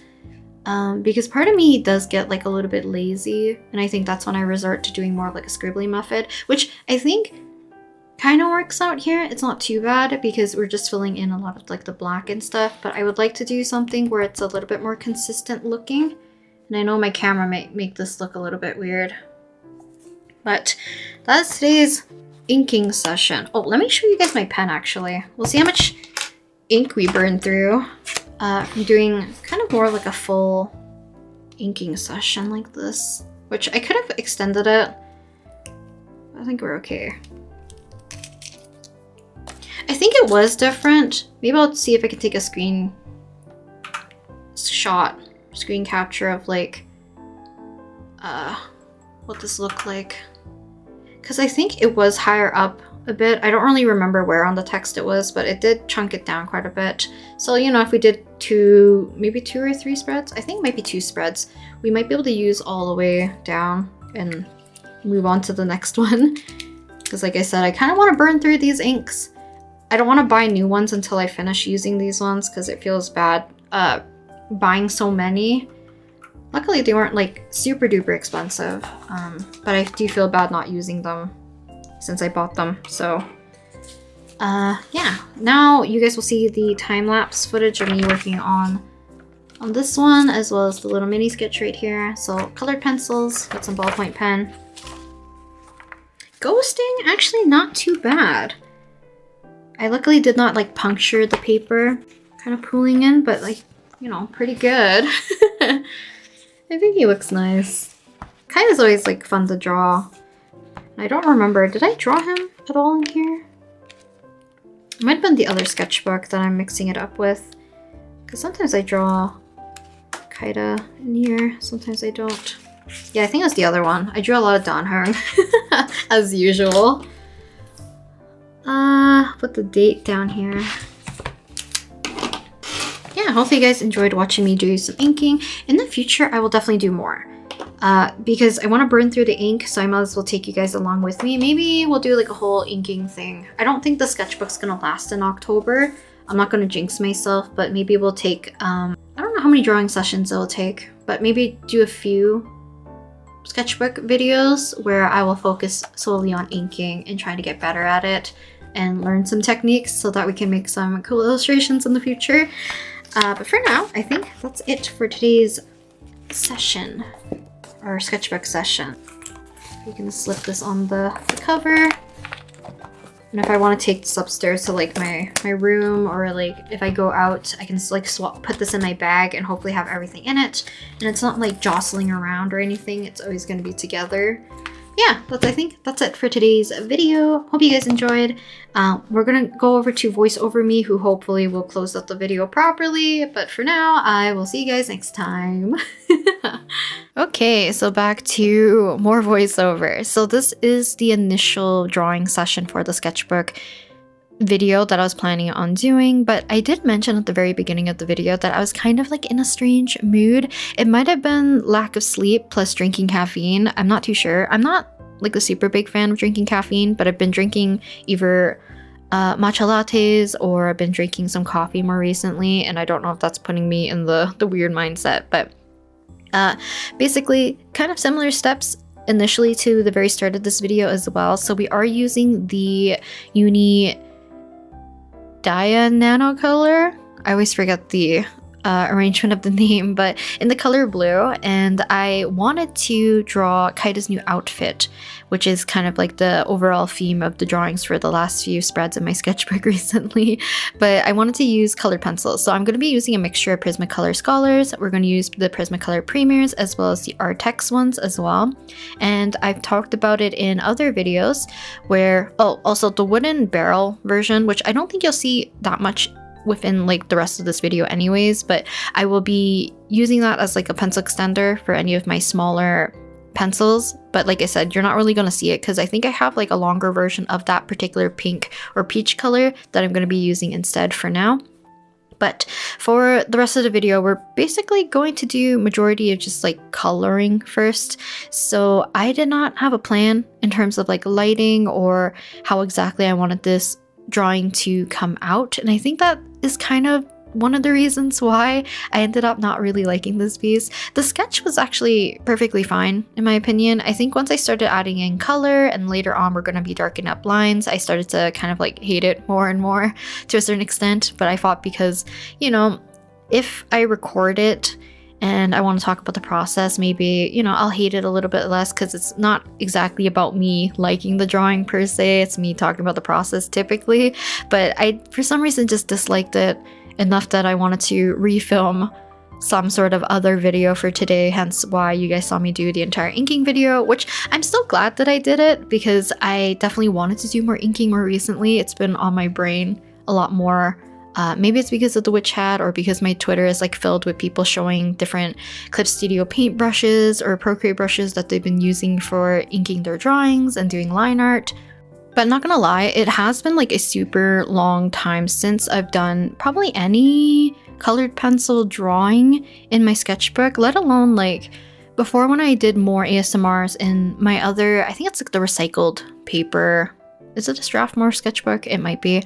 Because part of me does get like a little bit lazy, and I think that's when I resort to doing more of like a scribbly method, which I think kind of works out here. It's not too bad because we're just filling in a lot of like the black and stuff, but I would like to do something where it's a little bit more consistent looking, and I know my camera might make this look a little bit weird, but that's today's inking session. Oh, let me show you guys my pen actually. We'll see how much ink we burn through. From doing kind of more like a full inking session like this, which I could have extended it. I think we're okay. I think it was different. Maybe I'll see if I can take a screen capture of like what this looked like, because I think it was higher up a bit. I don't really remember where on the text it was, but it did chunk it down quite a bit. So, you know, if we did maybe two or three spreads, I think it might be 2 spreads, we might be able to use all the way down and move on to the next one. Because like I said, I kind of want to burn through these inks. I don't want to buy new ones until I finish using these ones because it feels bad buying so many. Luckily, they weren't like super duper expensive, but I do feel bad not using them since I bought them. So yeah, now you guys will see the time-lapse footage of me working on this one, as well as the little mini sketch right here. So colored pencils, got some ballpoint pen. Ghosting, actually not too bad. I luckily did not like puncture the paper, kind of pooling in, but like, you know, pretty good. I think he looks nice. Kind of is always like fun to draw. I don't remember, did I draw him at all in here? It might have been the other sketchbook that I'm mixing it up with, because sometimes I draw Kaida in here, sometimes I don't. Yeah, I think it was the other one. I drew a lot of Danheng, as usual. Put the date down here. Yeah, hopefully you guys enjoyed watching me do some inking. In the future, I will definitely do more. Because I want to burn through the ink, so I might as well take you guys along with me. Maybe we'll do like a whole inking thing. I don't think the sketchbook's gonna last in October. I'm not gonna jinx myself, but maybe we'll take, I don't know how many drawing sessions it'll take, but maybe do a few sketchbook videos where I will focus solely on inking and trying to get better at it and learn some techniques so that we can make some cool illustrations in the future. But for now, I think that's it for today's session. Our sketchbook session. You can slip this on the cover. And if I want to take this upstairs to like my room, or like if I go out, I can like put this in my bag and hopefully have everything in it. And it's not like jostling around or anything. It's always going to be together. yeah, I think that's it for today's video. Hope you guys enjoyed. We're gonna go over to voice over me, who hopefully will close out the video properly. But for now, I will see you guys next time. Okay, so back to more voiceover. So this is the initial drawing session for the sketchbook video that I was planning on doing, but I did mention at the very beginning of the video that I was kind of like in a strange mood. It might have been lack of sleep plus drinking caffeine. I'm not too sure. I'm not like a super big fan of drinking caffeine, but I've been drinking either matcha lattes or I've been drinking some coffee more recently, and I don't know if that's putting me in the weird mindset, but basically kind of similar steps initially to the very start of this video as well. So we are using the Nano color. I always forget the arrangement of the name, but in the color blue, and I wanted to draw Kaida's new outfit, which is kind of like the overall theme of the drawings for the last few spreads in my sketchbook recently. But I wanted to use colored pencils, so I'm going to be using a mixture of Prismacolor Scholars. We're going to use the Prismacolor Premiers as well as the Arrtx ones as well, and I've talked about it in other videos where, oh, also the wooden barrel version, which I don't think you'll see that much within like the rest of this video anyways, but I will be using that as like a pencil extender for any of my smaller pencils. But like I said, you're not really going to see it because I think I have like a longer version of that particular pink or peach color that I'm going to be using instead for now. But for the rest of the video, we're basically going to do majority of just like coloring first. So I did not have a plan in terms of like lighting or how exactly I wanted this drawing to come out, and I think that is kind of one of the reasons why I ended up not really liking this piece. The sketch was actually perfectly fine in my opinion. I think once I started adding in color and later on we're going to be darkening up lines, I started to kind of like hate it more and more to a certain extent. But I thought, because, you know, if I record it and I want to talk about the process, maybe, you know, I'll hate it a little bit less, because it's not exactly about me liking the drawing per se, it's me talking about the process typically. But I, for some reason, just disliked it enough that I wanted to refilm some sort of other video for today, hence why you guys saw me do the entire inking video, which I'm still glad that I did it, because I definitely wanted to do more inking more recently. It's been on my brain a lot more. Maybe it's because of the witch hat, or because my Twitter is like filled with people showing different Clip Studio paint brushes or Procreate brushes that they've been using for inking their drawings and doing line art. But not gonna lie, it has been like a super long time since I've done probably any colored pencil drawing in my sketchbook, let alone like before when I did more ASMRs in my other, I think it's like the recycled paper. Is it a Strathmore sketchbook? It might be.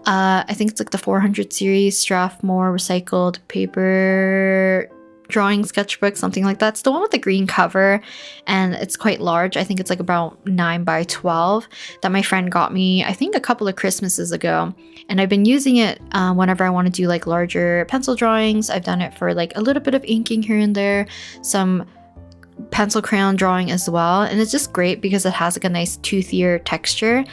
I think it's like the 400 series Strathmore recycled paper drawing sketchbook, something like that. It's the one with the green cover, and it's quite large. I think it's like about 9 by 12 that my friend got me, I think a couple of Christmases ago. And I've been using it whenever I want to do like larger pencil drawings. I've done it for like a little bit of inking here and there, some pencil crayon drawing as well, and it's just great because it has like a nice toothier texture.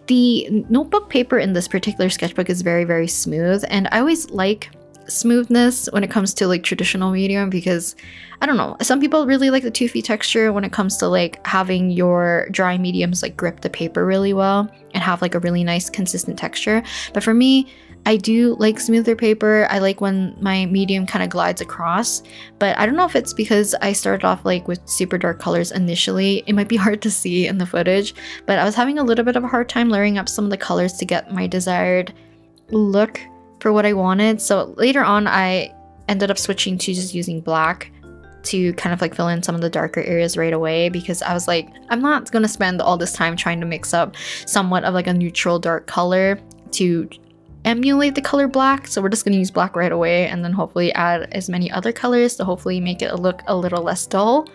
The notebook paper in this particular sketchbook is very, very smooth, and I always like smoothness when it comes to like traditional medium, because I don't know, some people really like the toothy texture when it comes to like having your dry mediums like grip the paper really well and have like a really nice consistent texture. But for me, I do like smoother paper. I like when my medium kind of glides across, but I don't know if it's because I started off like with super dark colors initially. It might be hard to see in the footage, but I was having a little bit of a hard time layering up some of the colors to get my desired look for what I wanted. So later on, I ended up switching to just using black to kind of like fill in some of the darker areas right away, because I was like, I'm not gonna spend all this time trying to mix up somewhat of like a neutral dark color to emulate the color black. So we're just gonna use black right away, and then hopefully add as many other colors to hopefully make it look a little less dull.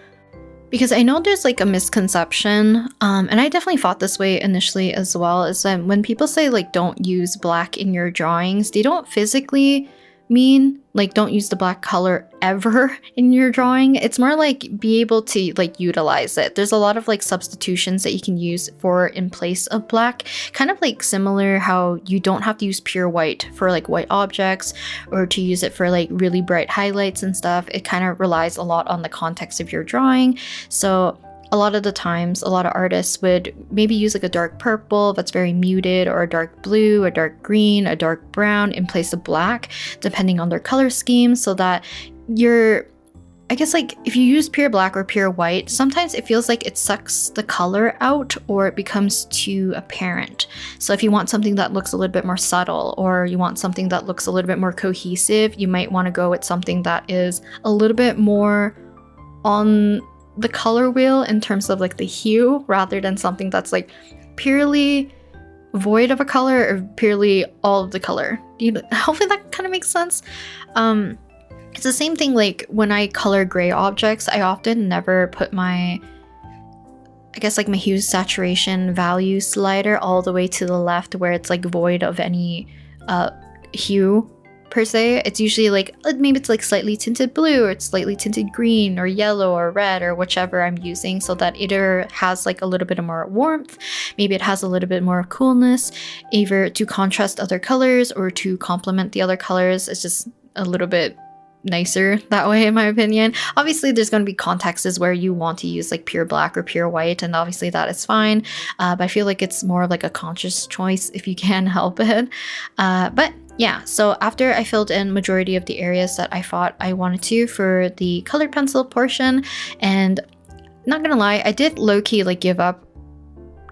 Because I know there's like a misconception, and I definitely thought this way initially as well, is that when people say like don't use black in your drawings, they don't physically mean like don't use the black color ever in your drawing. It's more like be able to like utilize it. There's a lot of like substitutions that you can use for in place of black, kind of like similar how you don't have to use pure white for like white objects or to use it for like really bright highlights and stuff. It kind of relies a lot on the context of your drawing. So a lot of the times, a lot of artists would maybe use like a dark purple that's very muted, or a dark blue, a dark green, a dark brown in place of black, depending on their color scheme, so that I guess like if you use pure black or pure white, sometimes it feels like it sucks the color out or it becomes too apparent. So if you want something that looks a little bit more subtle, or you want something that looks a little bit more cohesive, you might want to go with something that is a little bit more on the color wheel in terms of like the hue, rather than something that's like purely void of a color or purely all of the color. Hopefully that kind of makes sense. It's the same thing like when I color gray objects, I often never put my, I guess like my hue saturation value slider all the way to the left where it's like void of any hue per se. It's usually like, maybe it's like slightly tinted blue, or it's slightly tinted green or yellow or red or whichever I'm using, so that either has like a little bit more warmth, maybe it has a little bit more coolness, either to contrast other colors or to complement the other colors. It's just a little bit nicer that way, in my opinion. Obviously there's going to be contexts where you want to use like pure black or pure white, and obviously that is fine, but I feel like it's more of like a conscious choice if you can help it. But yeah, so after I filled in majority of the areas that I thought I wanted to for the colored pencil portion, and not gonna lie, I did low-key like give up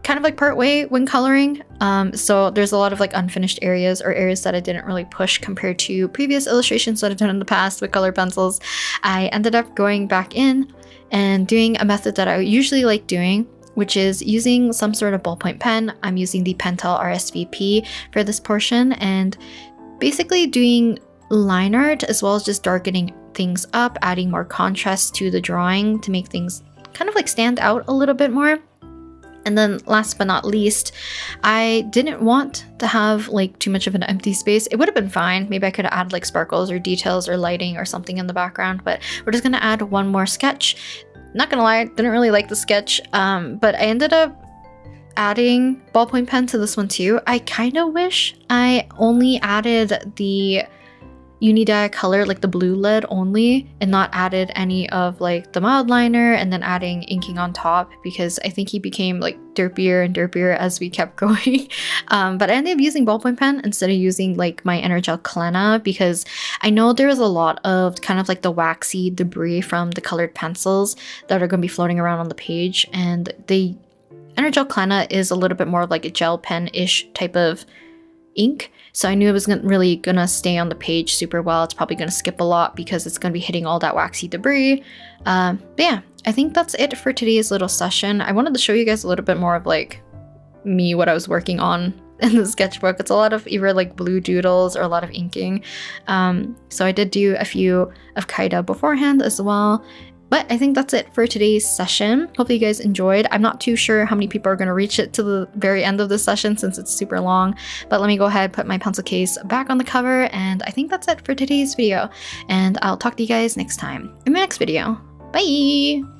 kind of like part way when coloring. So there's a lot of like unfinished areas, or areas that I didn't really push compared to previous illustrations that I've done in the past with colored pencils. I ended up going back in and doing a method that I usually like doing, which is using some sort of ballpoint pen. I'm using the Pentel RSVP for this portion, and basically doing line art as well as just darkening things up, adding more contrast to the drawing to make things kind of like stand out a little bit more. And then last but not least, I didn't want to have like too much of an empty space. It would have been fine. Maybe I could add like sparkles or details or lighting or something in the background, but we're just gonna add one more sketch. Not gonna lie, I didn't really like the sketch, but I ended up adding ballpoint pen to this one too. I kind of wish I only added the Unidye color, like the blue lead only, and not added any of like the Mildliner and then adding inking on top, because I think he became like derpier and derpier as we kept going. But I ended up using ballpoint pen instead of using like my Energel Clena, because I know there was a lot of kind of like the waxy debris from the colored pencils that are going to be floating around on the page, and the Energel Clena is a little bit more of like a gel pen-ish type of ink, so I knew it was really gonna stay on the page super well. It's probably gonna skip a lot because it's gonna be hitting all that waxy debris. But yeah, I think that's it for today's little session. I wanted to show you guys a little bit more of like me, what I was working on in the sketchbook. It's a lot of either like blue doodles or a lot of inking. So I did do a few of Kaida beforehand as well. But I think that's it for today's session. Hopefully you guys enjoyed. I'm not too sure how many people are going to reach it to the very end of the session since it's super long. But let me go ahead, put my pencil case back on the cover. And I think that's it for today's video. And I'll talk to you guys next time in my next video. Bye!